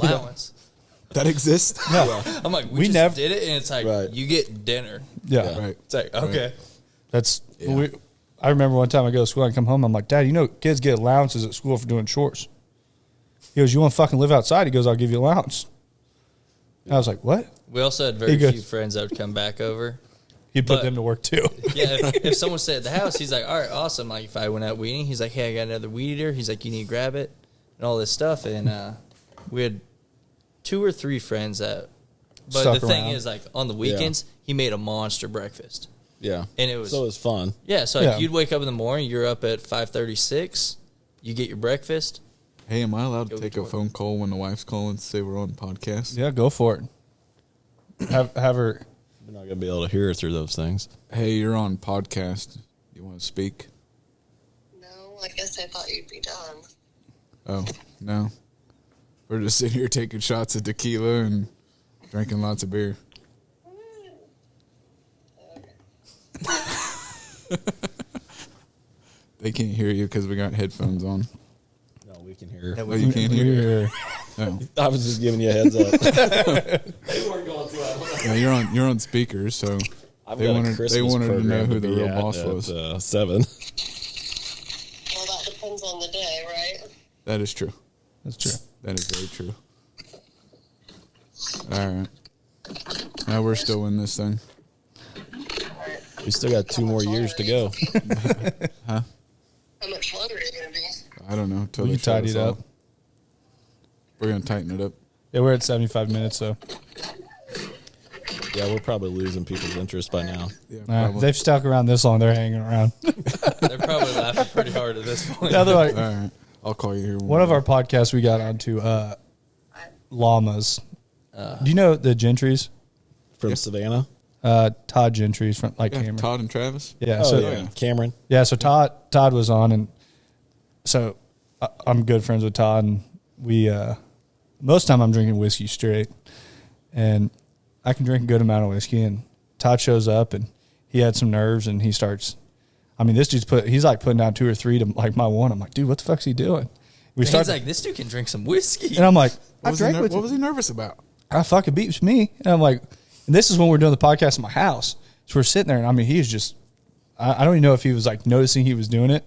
allowance? That exists? Yeah. I'm like, we We just never- did it, and it's like, Right. you get dinner. Yeah. Right. It's like, okay. That's I remember one time I go to school and I come home, I'm like, Dad, you know kids get allowances at school for doing chores. He goes, you want to fucking live outside? He goes, I'll give you allowance. And I was like, what? We also had very He goes- few friends that would come back over. He'd put But- them to work too. Yeah, if someone stayed at the house, he's like, all right, awesome. Like, if I went out weeding, he's like, hey, I got another weed eater. He's like, you need to grab it and all this stuff. And we had 2 or 3 friends that, but Stuck the thing around. is, like, on the weekends, he made a monster breakfast. Yeah. And it was- so it was fun. Yeah, so Yeah. you'd wake up in the morning, you're up at 5:36, you get your breakfast. Hey, am I allowed to Go take to a work. phone call when the wife's calling to say we're on podcast? Yeah, go for it. Have her. You're not going to be able to hear through those things. Hey, you're on podcast. You want to speak? No, I guess I thought you'd be done. Oh, no. We're just sitting here taking shots of tequila and drinking lots of beer. They can't hear you because we got headphones on. No, we can hear. Oh, you can't hear? Oh. I was just giving you a heads up. Yeah, you're on speakers, so I've They got wanted- a Christmas they wanted to program know who the be real at boss was. 7. Well, that depends on the day, right? that is true. That's true. That is very true. All right. Now we're still in this thing. We still got 2 more years to go. How much longer are you going to be? I don't know. Till We they can shut tidy us it up. off. We're gonna tighten it up. Yeah, we're at 75 minutes, so Yeah, we're probably losing people's interest by now. Yeah, if they've stuck around this long. They're hanging around. They're probably laughing pretty hard at this point. Yeah, they're like, All right. I'll call you here. one of our podcasts we got onto llamas. Do you know the Gentrys? From Savannah? Todd Gentry's from Cameron. Todd and Travis. Yeah, Oh, so yeah. Cameron? so Todd was on, and so I'm good friends with Todd, and we most of the time I'm drinking whiskey straight, and I can drink a good amount of whiskey, and Todd shows up, and he had some nerves, and he starts. I mean, this dude's he's like putting down 2 or 3 to like my one. I'm like, dude, what the fuck's he doing? We He's like, this dude can drink some whiskey. and I'm like, What was he nervous about? I fucking beats me. And I'm like, and this is when we're doing the podcast in my house. So we're sitting there, and I mean, he's just, I don't even know if he was like noticing he was doing it,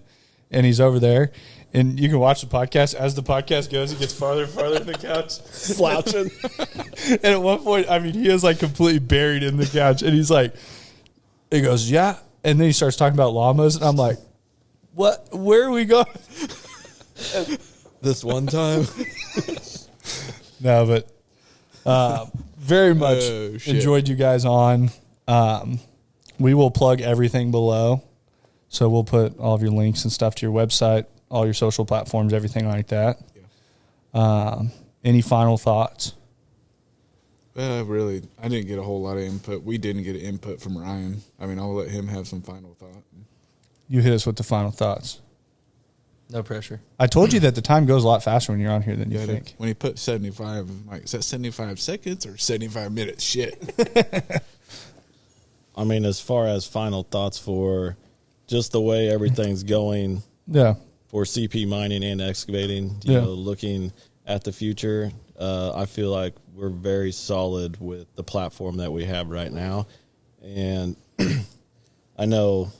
and he's over there. And you can watch the podcast. As the podcast goes, it gets farther and farther from the couch. Slouching. And at one point, I mean, he is like completely buried in the couch. And he's like, he goes, yeah. And then he starts talking about llamas. And I'm like, what? Where are we going? This one time. No, but very much Oh, shit. enjoyed you guys on. We will plug everything below. So we'll put all of your links and stuff to your website, all your social platforms, everything like that. Any final thoughts? Really, I didn't get a whole lot of input. We didn't get input from Ryan. I mean, I'll let him have some final thought. You hit us with the final thoughts. No pressure. I told you that the time goes a lot faster when you're on here than you Yeah, think. when he put 75, I'm like, is that 75 seconds or 75 minutes? Shit. I mean, as far as final thoughts for just the way everything's going Yeah. for CP mining and excavating, you Yeah. know, looking at the future, I feel like we're very solid with the platform that we have right now. And I know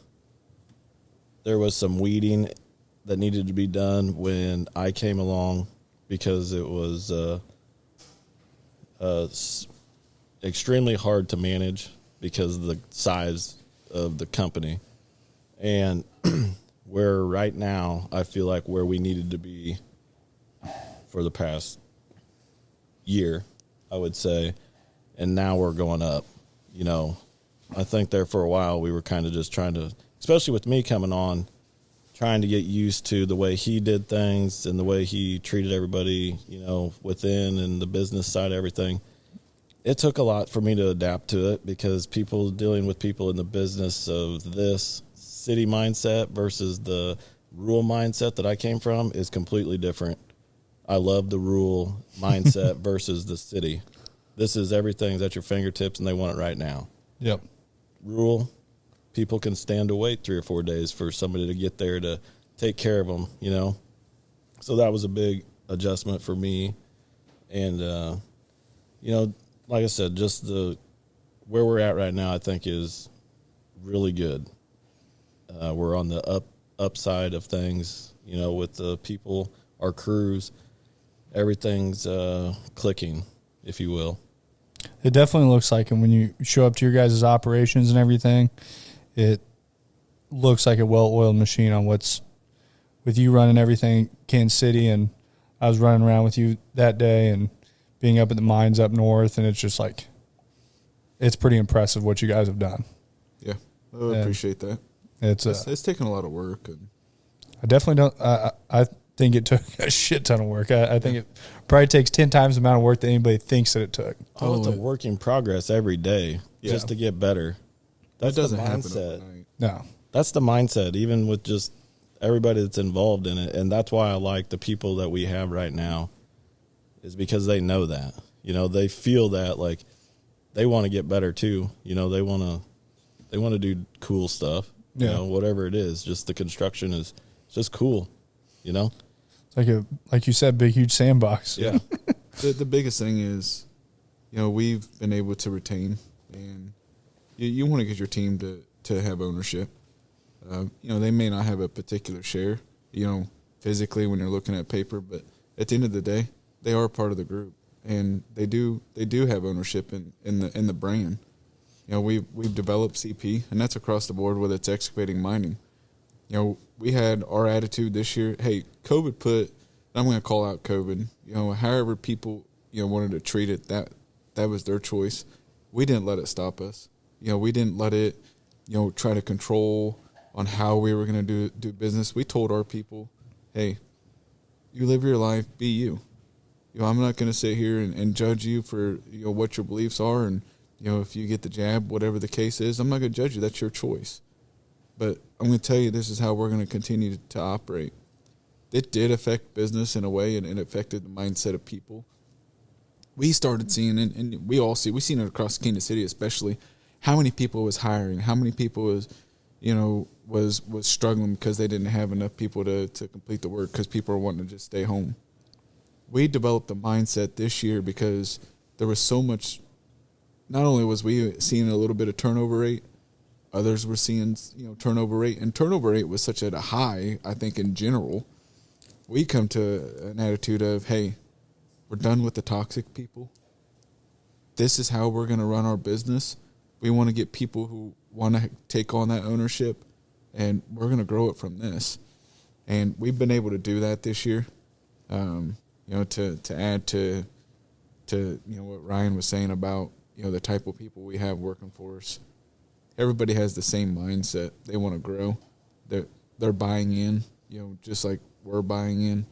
there was some weeding that needed to be done when I came along because it was extremely hard to manage because of the size of the company. And where right now, I feel like where we needed to be for the past year, I would say, and now we're going up. You know, I think there for a while we were kind of just trying to, especially with me coming on, trying to get used to the way he did things and the way he treated everybody, you know, within and the business side of everything. It took a lot for me to adapt to it because people dealing with people in the business of this city mindset versus the rural mindset that I came from is completely different. I love the rural mindset versus the city. This is everything's at your fingertips and they want it right now. Yep. Rural, people can stand to wait 3 or 4 days for somebody to get there to take care of them, you know. So that was a big adjustment for me. And, you know, like I said, just where we're at right now, I think is really good. We're on the upside of things, you know, with the people, our crews, everything's clicking, if you will. It definitely looks like it when you show up to your guys' operations and everything. It looks like a well-oiled machine on what's with you running everything Kansas City, and I was running around with you that day and being up at the mines up north, and it's just like it's pretty impressive what you guys have done. Yeah, I appreciate that. It's taken a lot of work. And I definitely don't. I think it took a shit ton of work. I think it probably takes 10 times the amount of work that anybody thinks that it took. Oh, it's a work in progress every day just to get better. That doesn't happen mindset. overnight. No. That's the mindset, even with just everybody that's involved in it. And that's why I like the people that we have right now, is because they know that. You know, they feel that, like, they want to get better too. You know, they want to do cool stuff. You know, whatever it is. Just the construction is just cool, you know? It's like you said, big, huge sandbox. Yeah. The biggest thing is, you know, we've been able to retain, and you want to get your team to have ownership. You know, they may not have a particular share, you know, physically when you're looking at paper, but at the end of the day, they are part of the group, and they do have ownership in the brand. You know, we've developed CP, and that's across the board, whether it's excavating, mining. You know, we had our attitude this year. Hey, COVID put, I'm going to call out COVID. You know, however people, you know, wanted to treat it, that was their choice. We didn't let it stop us. You know, we didn't let it, you know, try to control on how we were going to do business. We told our people, hey, you live your life, be you. You know, I'm not going to sit here and judge you for, you know, what your beliefs are, and, you know, if you get the jab, whatever the case is, I'm not going to judge you. That's your choice. But I'm going to tell you, this is how we're going to continue to operate. It did affect business in a way, and it affected the mindset of people. We started seeing, and we've seen it across Kansas City especially, how many people was hiring, how many people was, you know, was struggling because they didn't have enough people to complete the work because people were wanting to just stay home. We developed a mindset this year because there was so much. Not only was we seeing a little bit of turnover rate, others were seeing, you know, turnover rate, and turnover rate was such at a high, I think, in general. We come to an attitude of, hey, we're done with the toxic people. This is how we're going to run our business. We want to get people who want to take on that ownership, and we're going to grow it from this. And we've been able to do that this year. You know, to add to you know what Ryan was saying about, you know, the type of people we have working for us. Everybody has the same mindset. They want to grow. They're buying in, you know, just like we're buying in.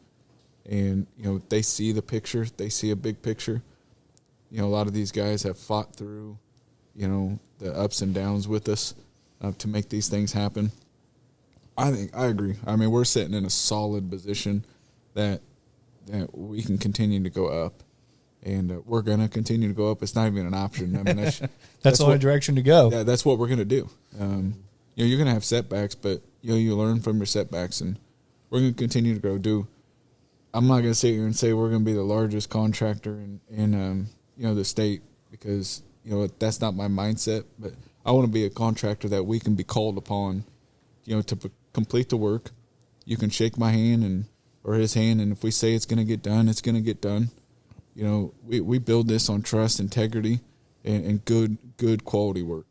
And, you know, they see the picture. They see a big picture. You know, a lot of these guys have fought through, you know, the ups and downs with us to make these things happen. I agree. I mean, we're sitting in a solid position that we can continue to go up. And we're going to continue to go up. It's not even an option. I mean, that's the only direction to go. Yeah, that's what we're going to do. You know, you're going to have setbacks, but, you know, you learn from your setbacks, and we're going to continue to grow. I'm not going to sit here and say we're going to be the largest contractor in you know, the state, because, you know, that's not my mindset. But I want to be a contractor that we can be called upon, you know, to complete the work. You can shake my hand or his hand, and if we say it's going to get done, it's going to get done. You know, we build this on trust, integrity, and good quality work.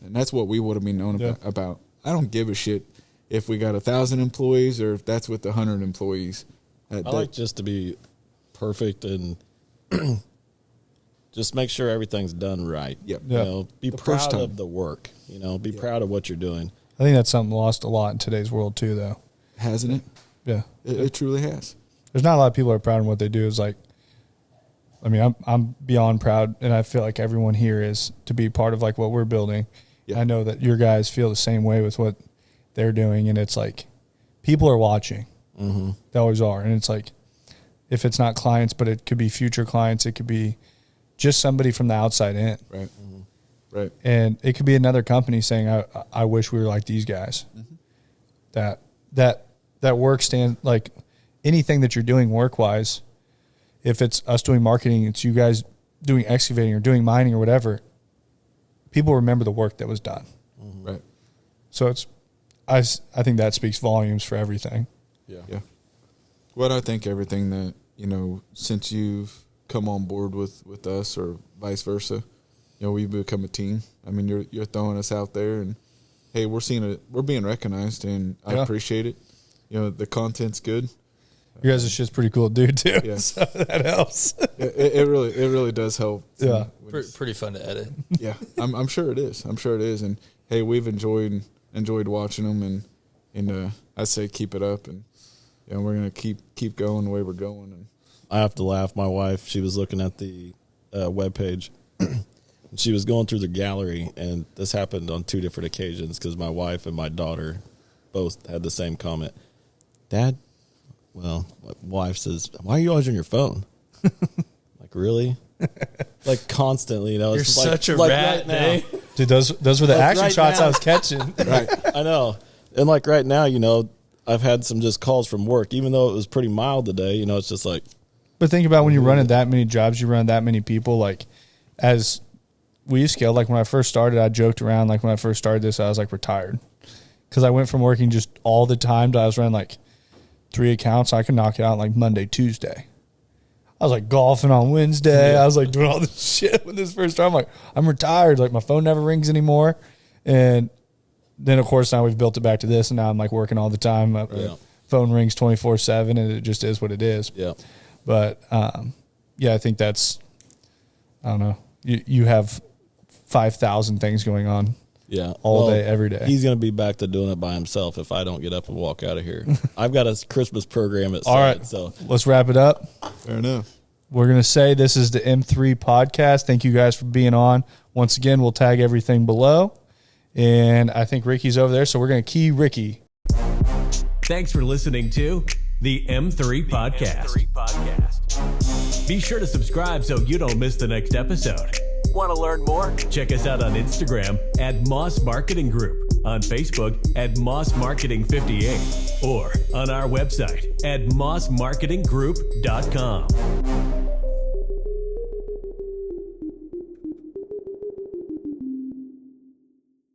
And that's what we want to be known about. I don't give a shit if we got 1,000 employees or if that's with 100 employees. I like just to be perfect and just make sure everything's done right. Yep. You know, be proud of the work. You know, be proud of what you're doing. I think that's something lost a lot in today's world too, though. Hasn't it? Yeah. It truly has. There's not a lot of people who are proud of what they do. It's like, I mean, I'm beyond proud, and I feel like everyone here is, to be part of like what we're building. Yeah. I know that your guys feel the same way with what they're doing, and it's like people are watching. Mm-hmm. They always are, and it's like if it's not clients, but it could be future clients. It could be just somebody from the outside in. Right. Mm-hmm. Right. And it could be another company saying, I wish we were like these guys. That work stand, like anything that you're doing work-wise, if it's us doing marketing, it's you guys doing excavating or doing mining or whatever, people remember the work that was done. Right. So I think that speaks volumes for everything. Yeah. Well, I think everything that, since you've come on board with us or vice versa, we've become a team. I mean, you're throwing us out there, and hey, we're being recognized, and I appreciate it. The content's good. You guys' shit's pretty cool, dude. Too. Yeah, so that helps. it really does help. Yeah, pretty fun to edit. Yeah, I'm sure it is. And hey, we've enjoyed watching them, and I say keep it up, and we're gonna keep going the way we're going. And I have to laugh. My wife, she was looking at the webpage. She was going through the gallery, and this happened on 2 different occasions because my wife and my daughter both had the same comment. Dad, well, my wife says, "Why are you always on your phone?" Like, really? Like, constantly, You're it's such a like rat, right now. eh? dude. Those were the action right shots now. I was catching. right, I know. And like right now, I've had some just calls from work, even though it was pretty mild today. It's just like. But think about when you're running that many jobs, you run that many people. Like, as we scaled, like when I first started, I joked around. Like when I first started this, I was like retired because I went from working just all the time to I was running like 3 accounts. I could knock it out like Monday, Tuesday. I was like golfing on Wednesday. I was like doing all this shit when this first started. I'm like, I'm retired. Like my phone never rings anymore. And then of course now we've built it back to this, and now I'm like working all the time. My phone rings 24/7, and it just is what it is. Yeah. But I think that's, I don't know. You have 5,000 things going on. Yeah, all day, every day. He's going to be back to doing it by himself if I don't get up and walk out of here. I've got a Christmas program at 7. All right, so let's wrap it up. fair enough. We're going to say this is the M3 podcast. Thank you guys for being on. Once again, we'll tag everything below. And I think Ricky's over there, so we're going to key Ricky. Thanks for listening to the M3 Podcast. Be sure to subscribe so you don't miss the next episode. Want to learn more? Check us out on Instagram at Moss Marketing Group, on Facebook at Moss Marketing 58, or on our website at mossmarketinggroup.com.